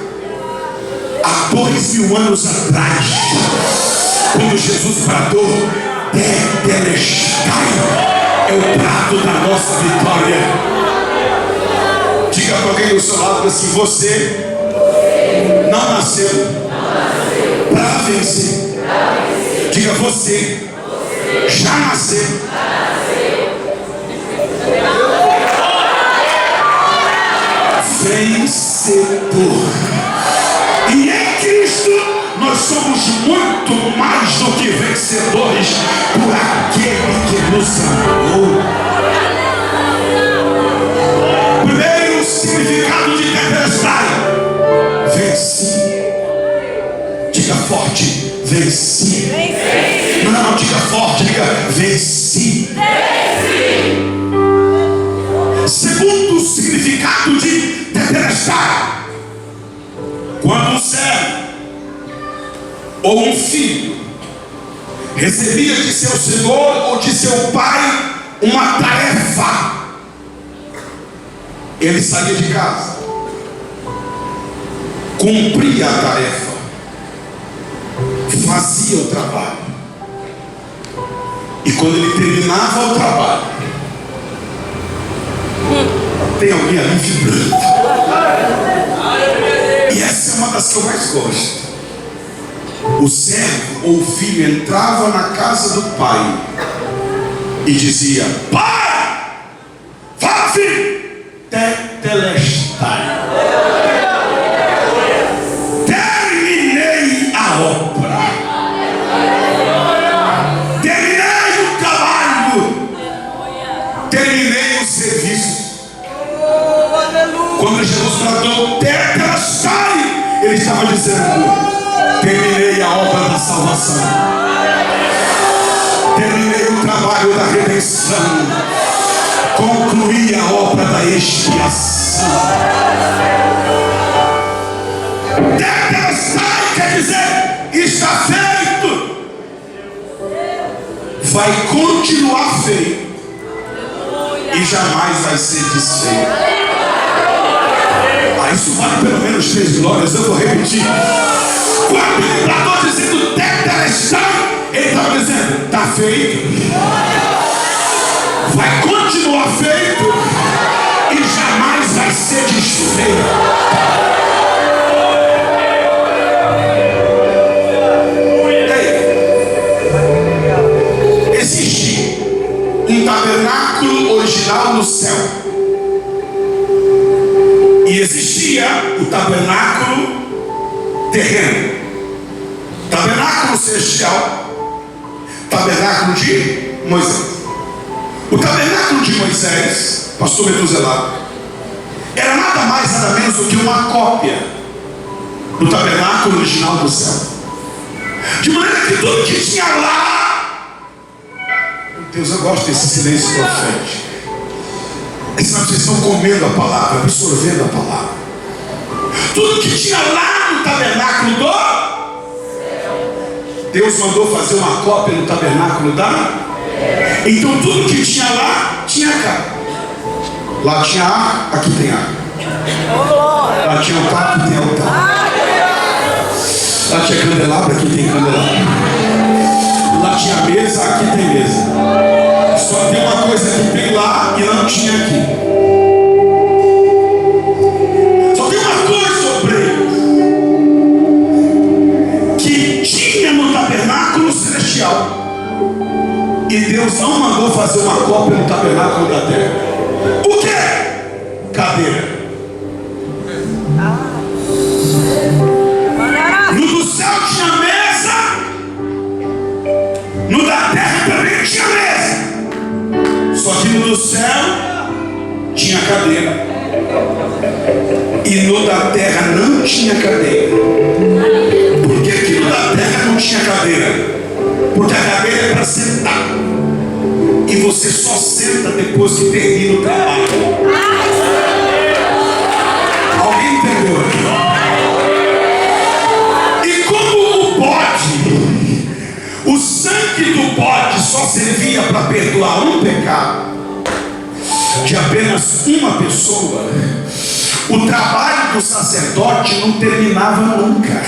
há 2000 anos atrás, quando Jesus bradou: Tetelestai, é o prato da nossa vitória. Diga para alguém do seu lado assim: você não nasceu para vencer. Diga: você já nasceu. Vencedor. E em Cristo nós somos muito mais do que vencedores por aquele que nos amou. Primeiro significado de Tetelestai: venci. Diga forte: venci. Não, diga forte, diga: venci. Segundo significado de Tetelestai: quando um servo ou um filho recebia de seu senhor ou de seu pai uma tarefa, ele saía de casa, cumpria a tarefa, fazia o trabalho, e quando ele terminava o trabalho, tem alguém ali vibrando. E essa é uma das que eu mais gosto. O servo ou o filho entrava na casa do pai e dizia: pai, fala, filho, Tetelestai, terminei a obra, terminei o trabalho, terminei o serviço. Quando Jesus bradou Tetelestai, ele estava dizendo: terminei a obra da salvação, terminei o trabalho da redenção, concluí a obra da expiação. Tetelestai quer dizer: está feito, vai continuar feito e jamais vai ser desfeito. Isso vale pelo menos 3 glórias. Eu vou repetir. Quando ele estava dizendo Tetelestai, ele estava dizendo: está feito, vai continuar feito e jamais vai ser desfeito. Existe um tabernáculo original no céu. E existia o tabernáculo terreno, tabernáculo celestial, tabernáculo de Moisés. O tabernáculo de Moisés, pastor Metuzelá, era nada mais, nada menos do que uma cópia do tabernáculo original do céu. De maneira que tudo que tinha lá, Deus, eu gosto desse silêncio profético. É sinal que vocês estão comendo a palavra, absorvendo a palavra. Tudo que tinha lá no tabernáculo do Deus mandou fazer uma cópia no tabernáculo da. Então tudo que tinha lá, tinha cá. Lá tinha ar, aqui tem ar. Lá tinha altar, aqui tem altar. Lá tinha candelabro, aqui tem candelabro. Lá tinha mesa, aqui tem mesa. Só tem uma coisa que tem lá e não tinha aqui. Só tem uma coisa, obreiro, que tinha no tabernáculo celestial. E Deus não mandou fazer uma cópia no tabernáculo da terra. O que? Cadeira. No do céu tinha mesa. No da terra também tinha mesa. Só que no do céu tinha cadeira. E no da terra não tinha cadeira. Por que que no da terra não tinha cadeira? Porque a cadeira é para sentar. E você só senta depois que termina o trabalho. Alguém entendeu aqui? E como o bode, o sangue do bode só servia para perdoar um pecado de apenas uma pessoa, o trabalho do sacerdote não terminava nunca.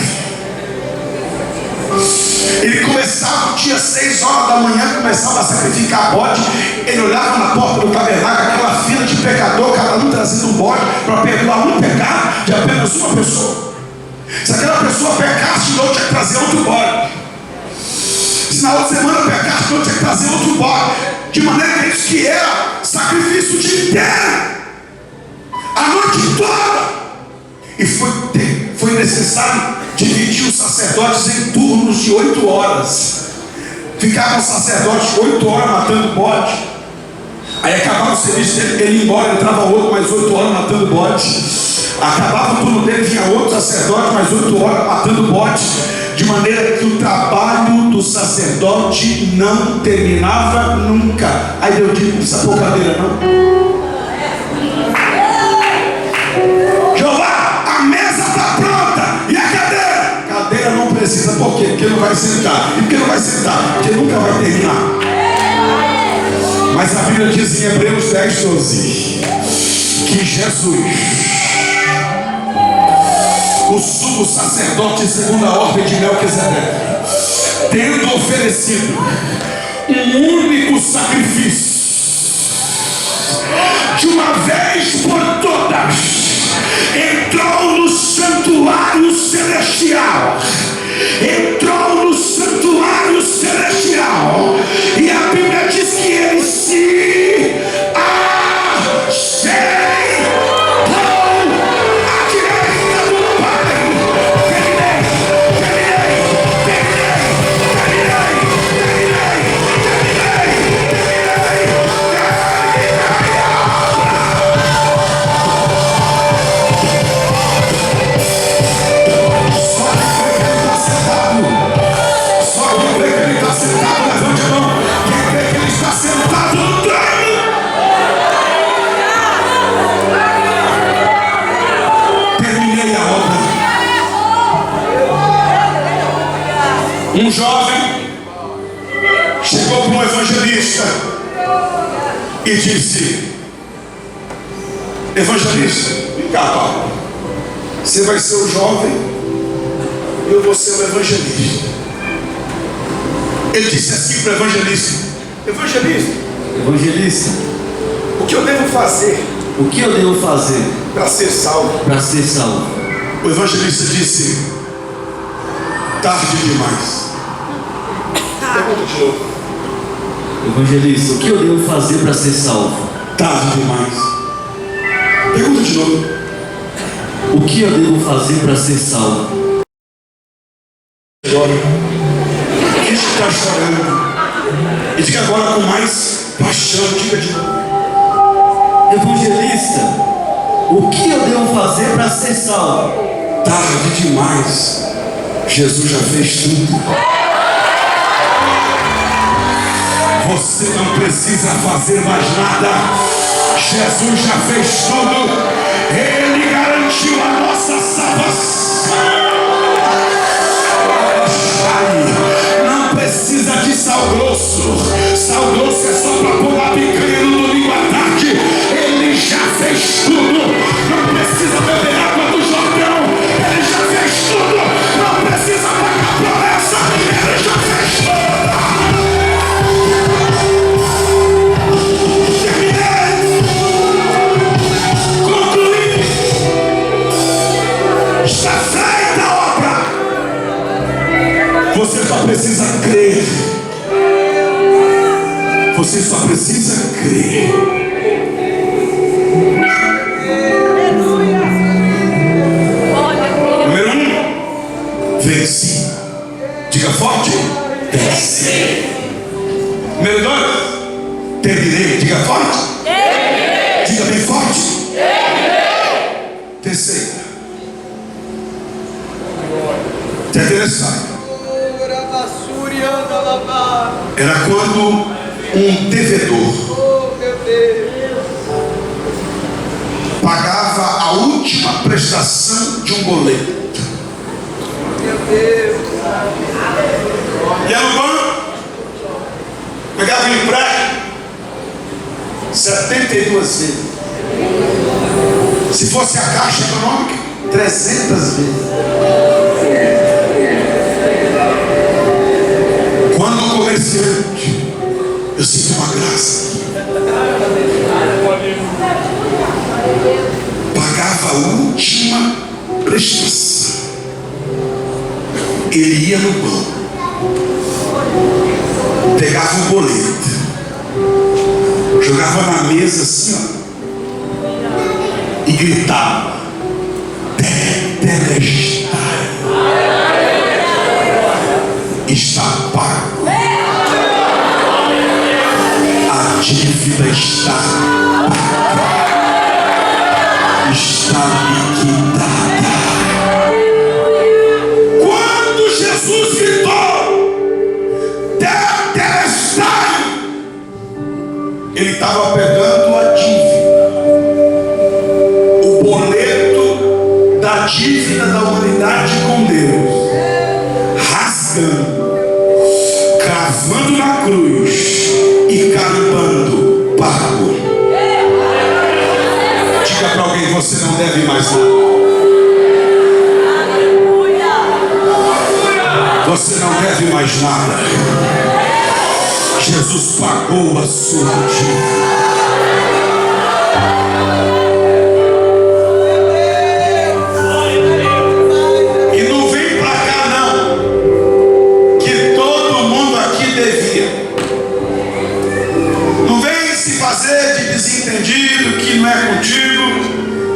Ele começava o dia 6 horas da manhã, começava a sacrificar bode. Ele olhava na porta do tabernáculo, aquela fila de pecador, cada um trazendo um bode para perdoar um pecado de apenas uma pessoa. Se aquela pessoa pecasse, de novo tinha que trazer outro bode. Se na outra semana pecasse, de novo tinha que trazer outro bode. De maneira que isso que era sacrifício o dia inteiro, a noite toda. E foi necessário dividir os sacerdotes em turnos de 8 horas. Ficavam os sacerdotes 8 horas matando bode. Aí acabava o serviço dele, ele ia embora, entrava outro, mais 8 horas matando bode. Acabava o turno dele, vinha outro sacerdote, mais 8 horas matando bode. De maneira que o trabalho do sacerdote não terminava nunca. Aí Deus disse: não precisa pôr cadeira não. Jeová, a mesa está pronta. E a cadeira? Cadeira não precisa. Por quê? Porque não vai sentar. E por que não vai sentar? Porque nunca vai terminar. Mas a Bíblia diz em Hebreus 10:12 que Jesus, o sumo sacerdote segundo a ordem de Melquisedeque, tendo oferecido um único sacrifício de uma vez por todas, entrou no santuário celestial. Entrou no santuário celestial. E a Bíblia diz que ele se assentou à direita do Pai. Um jovem chegou para um evangelista e disse: evangelista, vem cá, Paulo, você vai ser o jovem e eu vou ser o evangelista. Ele disse assim para o evangelista: evangelista, o que eu devo fazer? O que eu devo fazer para ser salvo? para ser salvo? O evangelista disse: tarde demais. Pergunta de novo. Evangelista, o que eu devo fazer para ser salvo? Tarde demais. Pergunta de novo. O que eu devo fazer para ser salvo? Chora. Quem está chorando? E diga agora com mais paixão, diga de novo. Evangelista, o que eu devo fazer para ser salvo? Tarde demais, Jesus já fez tudo. Você não precisa fazer mais nada. Jesus já fez tudo. Ele garantiu a nossa salvação. Não precisa de sal grosso. Sal grosso é só para pôr a picanha no domingo à tarde. Ele já fez tudo. Não precisa beber água do Jordão. Ele já fez tudo. Não precisa pagar promessa. Ele já fez tudo. Terminei. Concluí. Está feita a obra. Você só precisa crer. Você só precisa crer. Número 1, venci. Diga forte, venci. Número 2, terminei. Diga forte, terminei. Diga bem forte, terminei. Terceiro, é interessante. Era quando um devedor pagava a última prestação de um boleto. Ia no banco, pegava um empréstimo 72 vezes. Se fosse a Caixa Econômica, 300 vezes. Quando o comerciante, eu sinto uma graça, pagava a última prestação, ele ia no banco, pegava um boleto, jogava na mesa assim, ó, e gritava: Tetelestai, está pago. A dívida está paga. Está liquidada. Quando Jesus gritou Tetelestai, ele estava pegando a dívida, o boleto da dívida da humanidade com Deus, rasgando, cravando na cruz e carimbando pago. Diga para alguém: você não deve mais nada. Você não deve mais nada. Jesus pagou a sua dívida. Desentendido, que não é contigo,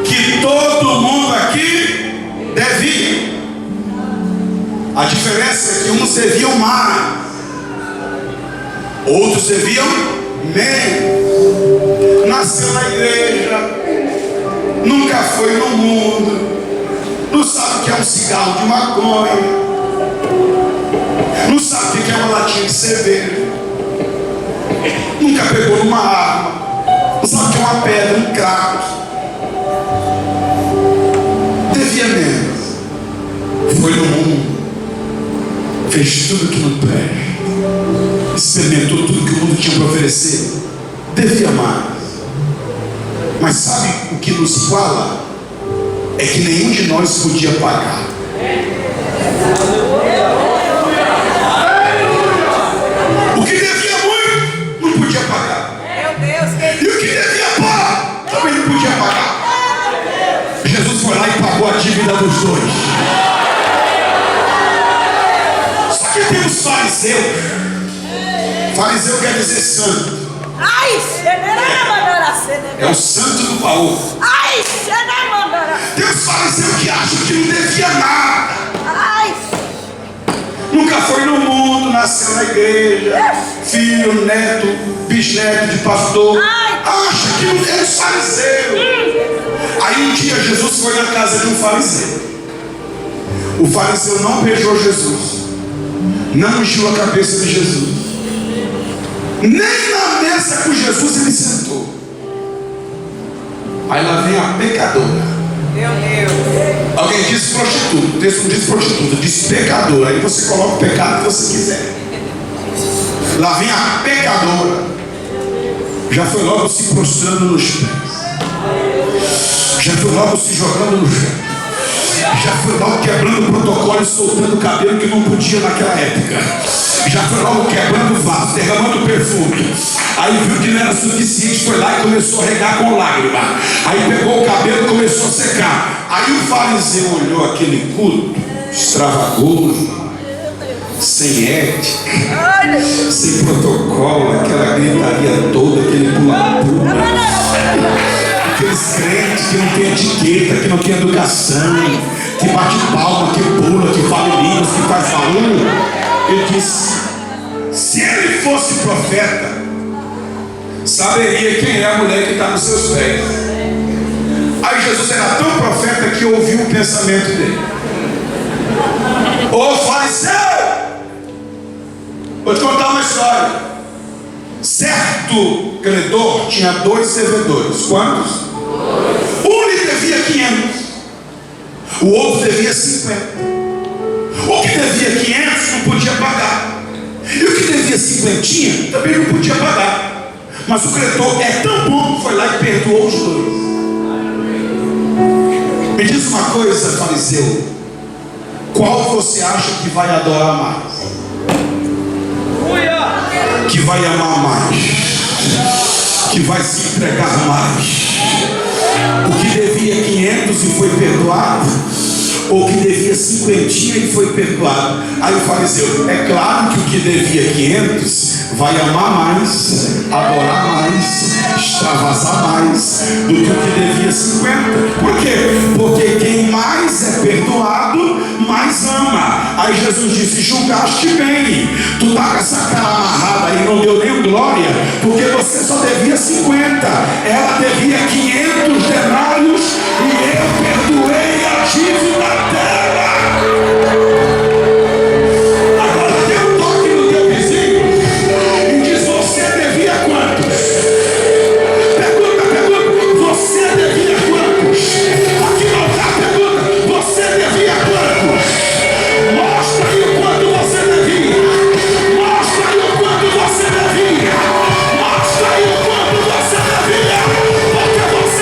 que todo mundo aqui devia. A diferença é que uns deviam mais, outros deviam menos. Nasceu na igreja, nunca foi no mundo, não sabe o que é um cigarro de maconha, não sabe o que é uma latinha de cerveja, nunca pegou numa arma, não sabe o que é uma pedra, um crack. Devia menos. Foi no mundo, fez tudo que não presta, experimentou tudo que o mundo tinha para oferecer. Devia mais. Mas sabe o que nos iguala? É que nenhum de nós podia pagar. O que devia muito, não podia pagar. E o que devia pouco, também não podia pagar. Jesus foi lá e pagou a dívida dos dois. Só que tem os fariseus. Fariseu quer dizer santo. É o santo do baú. Tem os fariseus que acham que não devia nada. Nunca foi no mundo, nasceu na igreja, filho, neto, bisneto de pastor, acha que não é fariseu. Aí um dia Jesus foi na casa de um fariseu. O fariseu não beijou Jesus, não ungiu a cabeça de Jesus, nem na mesa com Jesus ele sentou. Aí lá vem a pecadora. Meu Deus. Alguém disse prostituta, o texto não diz prostituta, diz pecadora. Aí você coloca o pecado que você quiser. Lá vem a pecadora. Já foi logo se prostrando nos pés, já foi logo se jogando no chão, já foi logo quebrando o protocolo e soltando o cabelo que não podia naquela época, já foi logo quebrando o vaso, derramando perfume. Aí viu que não era suficiente, foi lá e começou a regar com lágrima. Aí pegou o cabelo e começou a secar. Aí o fariseu olhou aquele culto extravagoso, sem ética, sem protocolo, aquela gritaria toda, aquele pula-pula, aqueles crentes que não tem etiqueta, que não tem educação, que bate palma, que pula, que fala em línguas, que faz barulho. Ele disse: se ele fosse profeta, saberia quem é a mulher que está nos seus pés. Aí Jesus era tão profeta que ouviu o pensamento dele. Ô fariseu, vou te contar uma história. Certo credor tinha 2 devedores. Quantos? Um lhe devia 500, o outro devia 50. O que devia 500 não podia pagar, e o que devia 50 também não podia pagar. Mas o credor é tão bom que foi lá e perdoou os 2. Me diz uma coisa, fariseu, qual você acha que vai adorar mais? Que vai amar mais? Que vai se entregar mais? O que devia 500 e foi perdoado? Ou que devia 50 e foi perdoado? Aí o fariseu: é claro que o que devia 500 vai amar mais, adorar mais, extravasar mais do que o que devia 50. Por quê? Porque quem mais é perdoado, mais ama. Aí Jesus disse: julgaste bem. Tu tá com essa cara amarrada aí, não deu nem glória, porque você só devia 50, ela devia 500 denários e eu perdoei a dívida dela. Agora dê um toque no teu vizinho e diz: você devia quantos? Pergunta, você devia quantos? Aqui não está a pergunta, você devia quantos? Mostra aí o quanto você devia. Mostra aí o quanto você devia. Mostra aí o quanto você devia. Porque você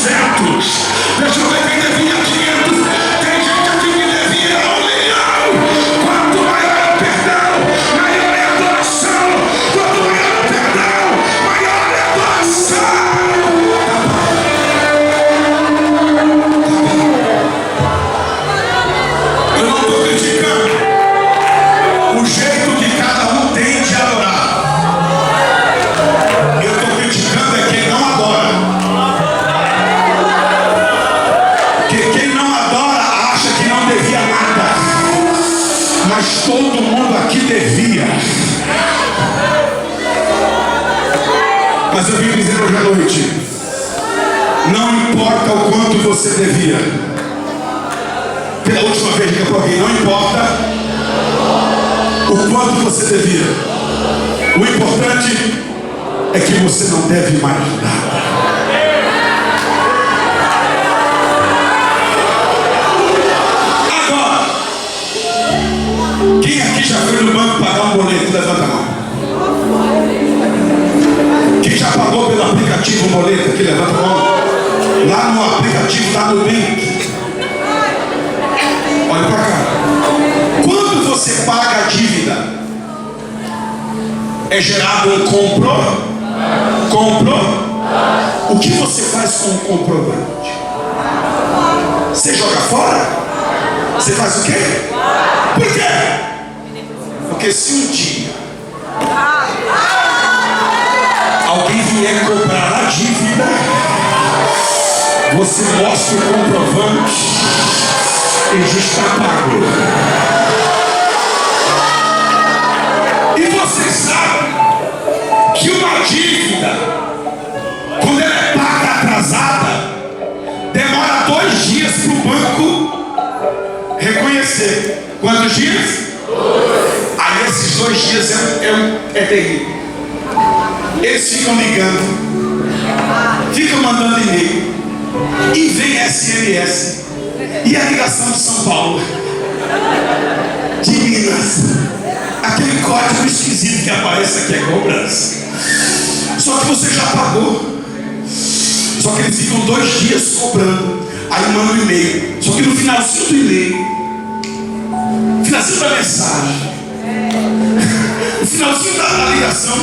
200. Deixa eu ver quem devia 500. Tem gente aqui que devia 1 milhão. Quanto maior é o perdão, maior é a adoração. Quanto maior é o perdão, maior é a adoração. Eu não estou criticando o jeito que cada um tem de adorar. Eu estou criticando é quem não adora. Porque quem não adora acha que não devia nada. Mas todo mundo aqui devia. Mas eu vim dizer hoje à noite, não importa o quanto você devia. Pela última vez, diga para alguém, não importa o quanto você devia. O importante é que você não deve mais nada. Agora, quem aqui já foi no banco pagar um boleto? Levanta a mão. Quem já pagou pelo aplicativo um boleto? Aqui, levanta a mão. Lá no aplicativo da Nubank. Olha para cá. Quando você paga a dívida, é gerado um comprou. O que você faz com o comprovante? Você joga fora? Você faz o quê? Por quê? Porque se um dia alguém vier cobrar a dívida, você mostra o comprovante e já está pago. E você sabe que uma dívida, quando ela é paga atrasada, demora 2 dias para o banco reconhecer. Quantos dias? 2. Aí esses 2 dias é terrível. Eles ficam ligando, ficam mandando e-mail, e vem SMS, e a ligação de São Paulo, de Minas, aquele código esquisito que aparece aqui é cobrança. Só que você já pagou. Só que eles ficam 2 dias cobrando. Aí manda um e-mail. Só que no finalzinho do e-mail, finalzinho da mensagem, no finalzinho da ligação,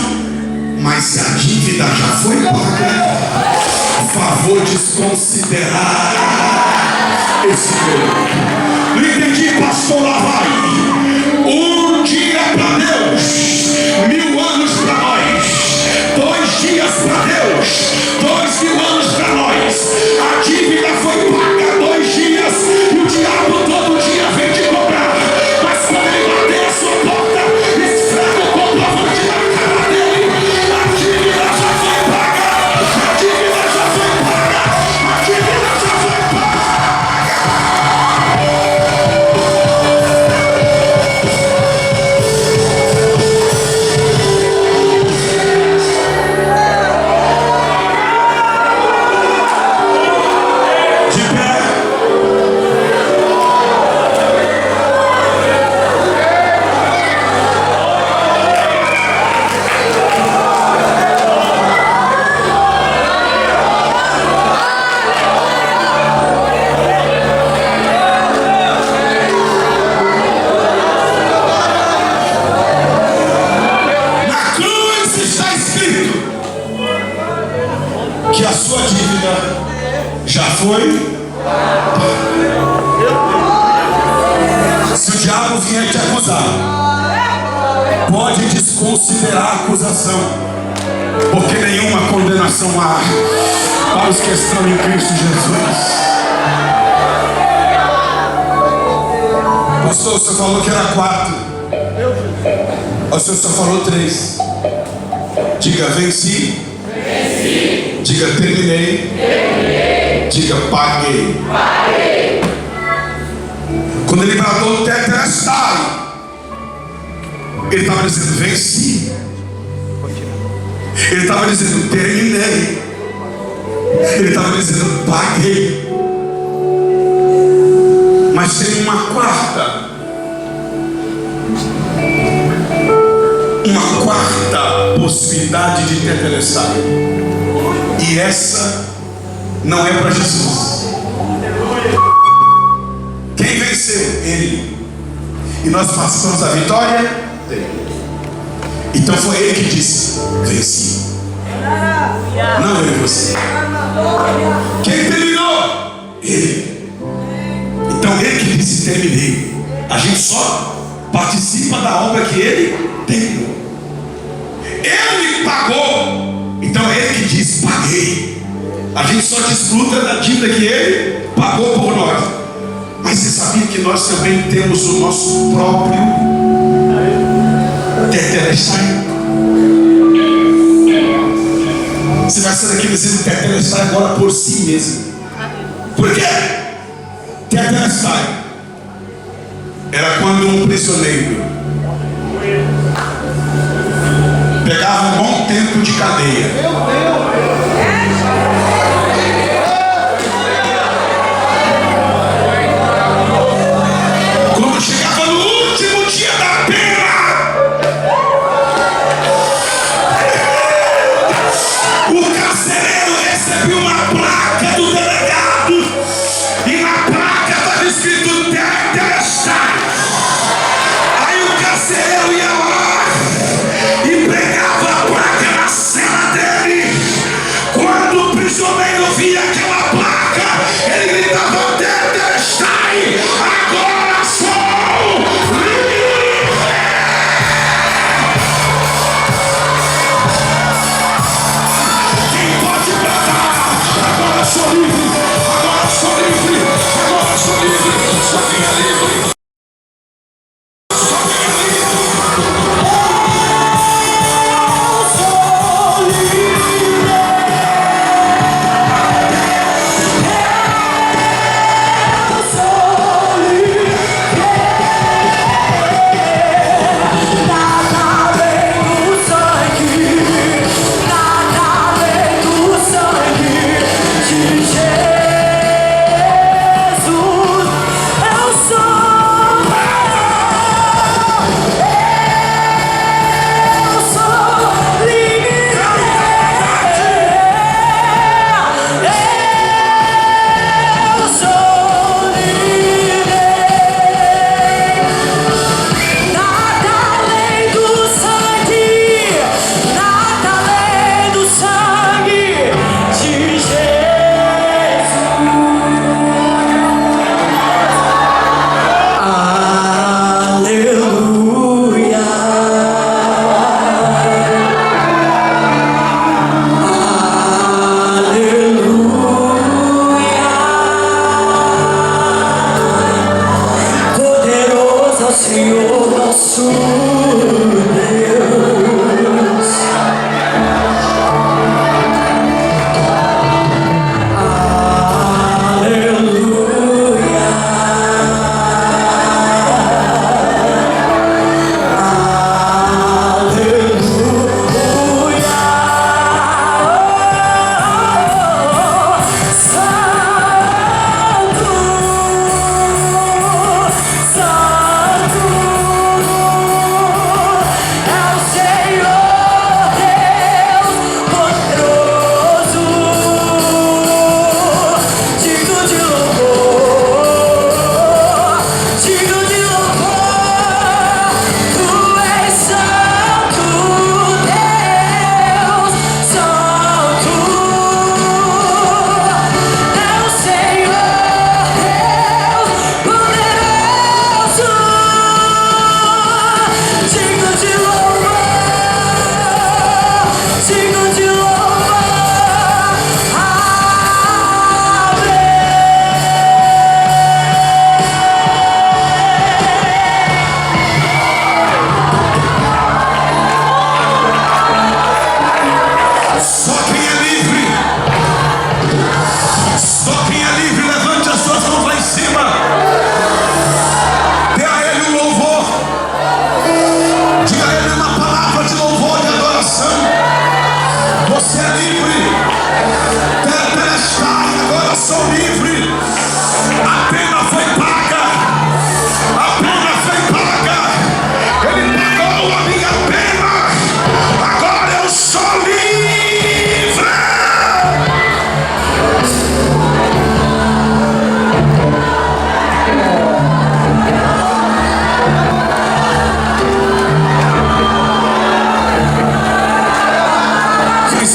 mas se a dívida já foi paga, por favor, desconsiderar esse momento. Não entendi, pastor? Lá vai. Um dia para Deus, 1000 anos para nós. 2 dias para Deus, 2000 anos para nós. A dívida foi paga 2 dias e o diabo todo dia vem te cobrar. Mas quando ele bater a sua porta, esfrega o comprovante na cara dele. A dívida já foi paga. A dívida já foi paga. A dívida já foi paga. Que a sua dívida já foi. Se o diabo vier te acusar, pode desconsiderar a acusação, porque nenhuma condenação há para os que estão em Cristo Jesus. Pastor, o senhor falou que era 4. O senhor só falou 3. Diga, venci. Diga, terminei. Diga, paguei. Quando ele bradou o tetelestai, ele estava dizendo, venci. Ele estava dizendo, terminei. Ele estava dizendo, paguei. Mas tem uma quarta possibilidade de tetelestai. E essa não é para Jesus. Quem venceu? Ele. E nós passamos a vitória dele. Então foi ele que disse: venci. Não eu e você. Quem terminou? Ele. Então ele que disse: terminei. A gente só participa da obra que ele terminou. Ele pagou. Então é ele que diz: paguei. A gente só desfruta da dívida que ele pagou por nós. Mas você sabia que nós também temos o nosso próprio Tetelestai? Você vai sair daqui dizendo Tetelestai agora por si mesmo. Por quê? Tetelestai era quando um prisioneiro pegava um bom tempo de cadeia. Quando chegava no último dia da pena, o carcereiro recebia uma placa do delegado, e na placa estava escrito Tetelestai. Aí o carcereiro ia lá e pegava a placa na cela dele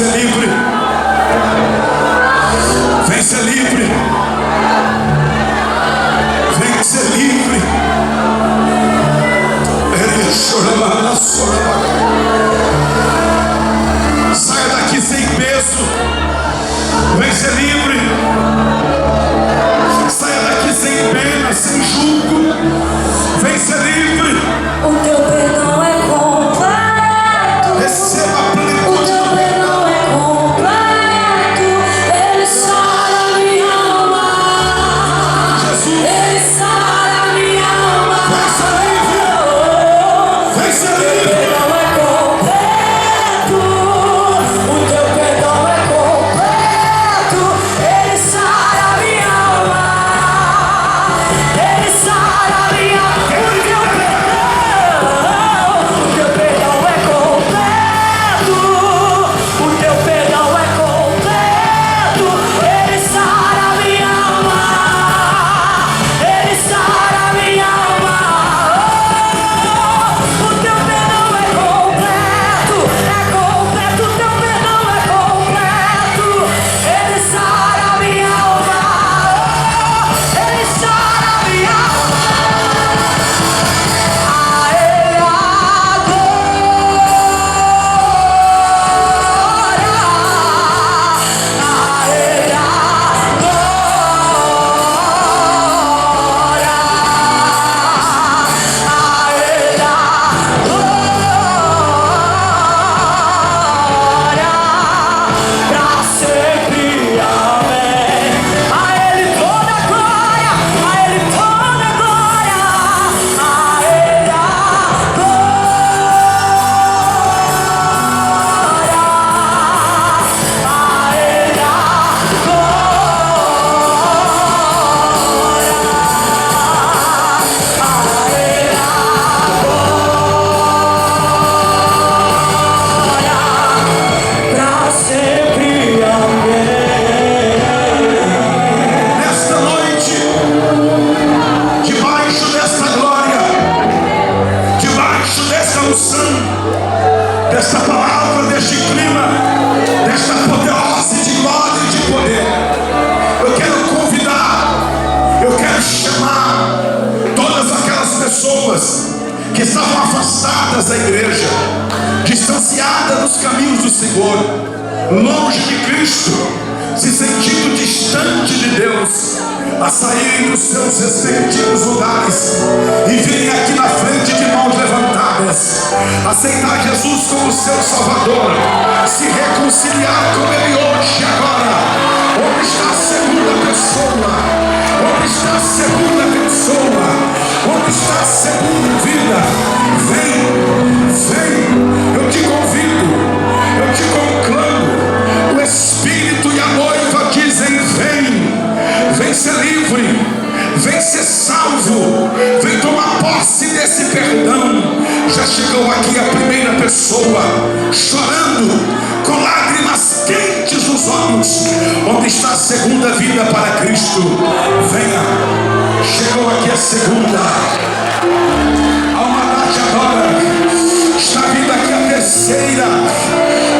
ser livre. Vem ser livre. Vem ser livre. Saia daqui sem peso. Vem ser livre. Saia daqui sem pena, sem julgo. Vem ser livre. O teu perdão é completo. Receba a plenitude. O teu perdão é completo. Ele sara minha alma. Jesus. Ele sara minha alma. Vem ser livre. Vem ser livre. Perdão é completo. O teu perdão é completo. Ele sara minha alma. Ele sara minha alma. O teu perdão é completo. O teu perdão é completo. Ele sara minha alma. Ele sara minha alma. O teu perdão é completo. É completo. O teu perdão é completo. Ele sara minha alma. Ele sara minha alma. A Ele a glória. A Ele a glória. A Ele a glória. Pra sempre, amém. A Ele toda a glória. A Ele toda a glória. A Ele a pra sempre, amém. Nesta noite, debaixo desta glória, debaixo desta unção, desta palavra, deste clima, desta apoteose de glória e de poder, eu quero convidar, eu quero chamar todas aquelas pessoas que estavam afastadas da igreja, distanciadas dos caminhos do Senhor, longe de Cristo, se sentindo distante de Deus, a saírem dos seus respectivos lugares e virem aqui na frente de mãos levantadas, aceitar Jesus como seu Salvador, se reconciliar com Ele hoje, agora. Onde está a segunda pessoa? Onde está a segunda pessoa? Onde está a segunda vida? Vem, eu te convido, eu te conclamo. O Espírito e a noiva dizem: vem ser livre, vem ser salvo, vem tomar posse desse perdão. Já chegou aqui a primeira pessoa, chorando, com lágrimas quentes nos olhos. Onde está a segunda vida para Cristo? Venha, chegou aqui a segunda. Alma te adora. Está vindo aqui a terceira.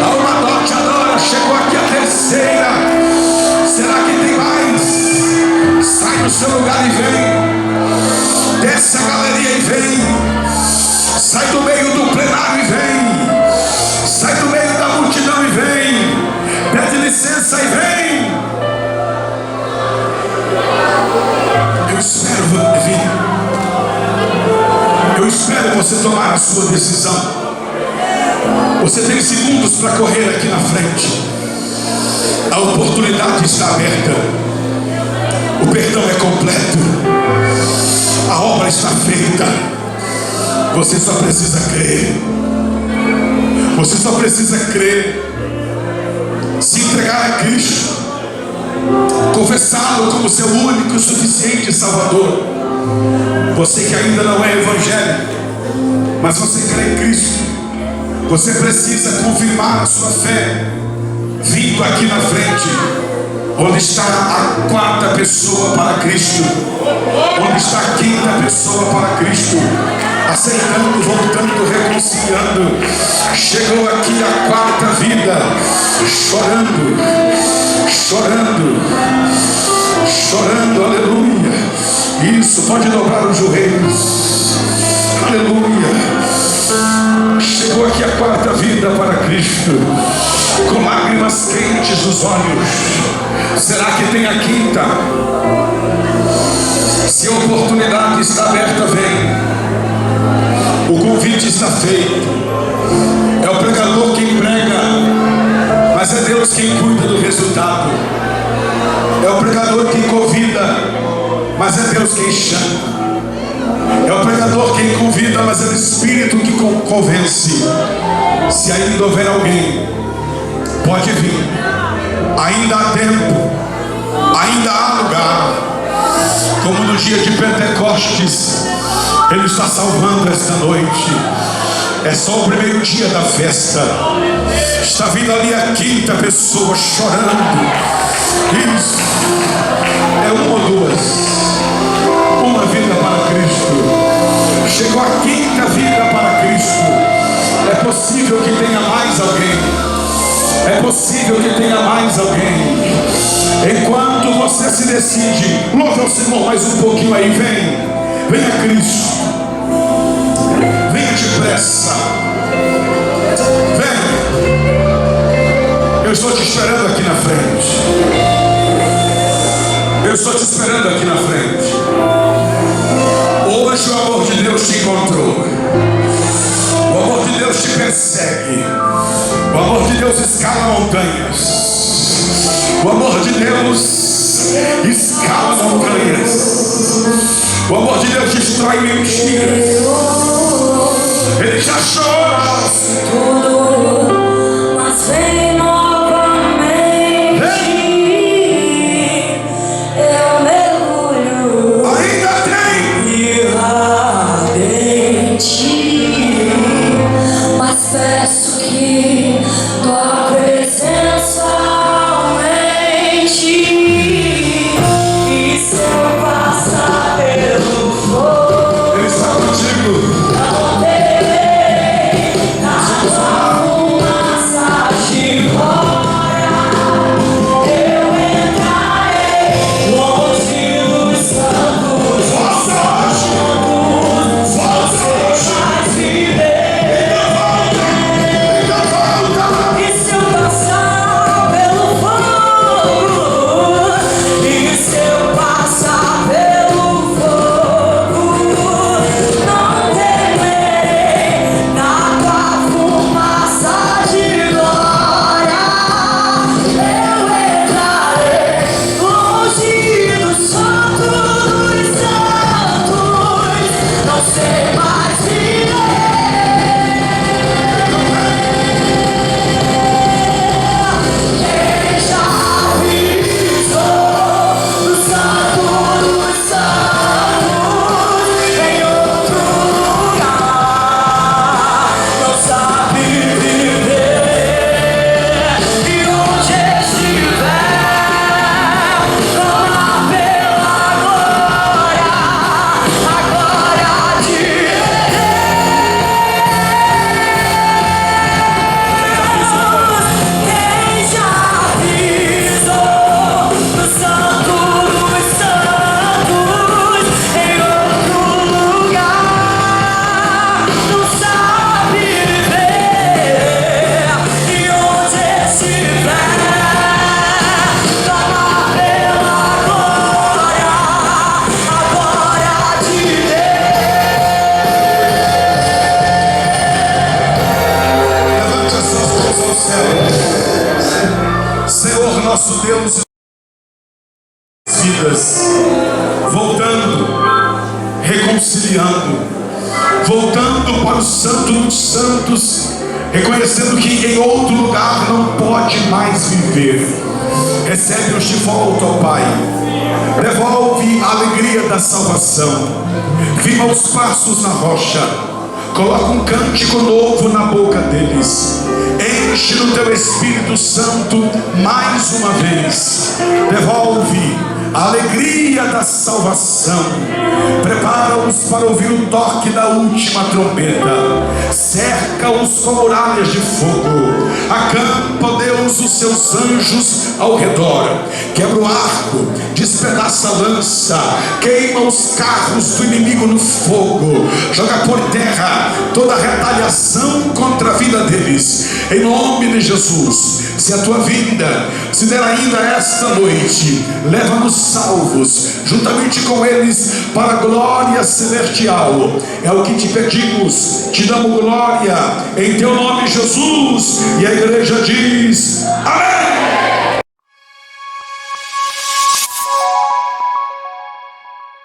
Alma te adora. Chegou aqui a terceira. Será que tem mais? Sai do seu lugar e vem. Desce a galeria e vem. Sai do meio do plenário e vem. Sai do meio da multidão e vem. Pede licença e vem. Eu espero vir. Eu espero você tomar a sua decisão. Você tem segundos para correr aqui na frente. A oportunidade está aberta. O perdão é completo. A obra está feita. Você só precisa crer. Você só precisa crer. Se entregar a Cristo. Confessá-lo como seu único e suficiente Salvador. Você que ainda não é evangélico, mas você crê em Cristo, você precisa confirmar a sua fé vindo aqui na frente. Onde está a quarta pessoa para Cristo? Onde está a quinta pessoa para Cristo? Aceitando, voltando, reconciliando. Chegou aqui a quarta vida. chorando, chorando, chorando, aleluia. Isso, pode dobrar os joelhos, aleluia. Chegou aqui a quarta vida para Cristo, com lágrimas quentes nos olhos. Será que tem a quinta? Se a oportunidade está aberta, vem. O convite está feito. É o pregador quem prega, mas é Deus quem cuida do resultado. É o pregador quem convida, mas é Deus quem chama. É o pregador quem convida, mas é o Espírito que convence. Se ainda houver alguém, pode vir. Ainda há tempo, ainda há lugar. Como no dia de Pentecostes, Ele está salvando esta noite. É só o primeiro dia da festa. Está vindo ali a quinta pessoa chorando. Isso. É uma ou duas. Uma vida para Cristo. Chegou a quinta vida para Cristo. É possível que tenha mais alguém. É possível que tenha mais alguém. Enquanto você se decide, louve ao Senhor mais um pouquinho aí. Venha Cristo. Venha depressa. Venha. Eu estou te esperando aqui na frente. Eu estou te esperando aqui na frente. Hoje o amor de Deus te encontrou. O amor de Deus te persegue. O amor de Deus escala montanhas. O amor de Deus escala montanhas. O amor de Deus destrói mentiras. Ele já chora tudo, mas vem novamente. Eu mergulho ainda tem ardente, mas peço que tua presença aumente. E se eu passar pelo fogo, Ele está contigo. não temerei, na tua fumaça de glória eu entrarei longe dos santos. E se eu passar pelo fogo, e se eu passar pelo fogo, não temerei, na tua fumaça de glória eu entrarei longe dos santos, não sei mais viver. Quem já pisou no santo dos santos em outro lugar não sabe viver. E onde estiver, clama pela glória, a glória de quem já pisou no santo dos santos em outro lugar não sabe viver. E onde estiver, clama pela glória, a glória de Levante as suas mãos ao céu. Senhor nosso Deus, vidas voltando, reconciliando, voltando para o Santo dos Santos, reconhecendo que em outro lugar não pode mais viver. Recebe-os de volta, ó Pai. Devolve a alegria da salvação. Firma os passos na rocha. Coloca um cântico novo na boca deles. Enche no teu Espírito Santo mais uma vez. Devolve a alegria da salvação. Prepara-os para ouvir o toque da última trombeta. Cerca-os com muralhas de fogo. Acampa, Deus, todos os seus anjos ao redor. Quebra o arco, despedaça a lança, queima os carros do inimigo no fogo, joga por terra toda a retaliação contra a vida deles, em nome de Jesus. Se a tua vinda se der ainda esta noite, leva-nos salvos juntamente com eles para a glória celestial. É o que te pedimos, te damos glória em teu nome, Jesus. E a igreja diz amém.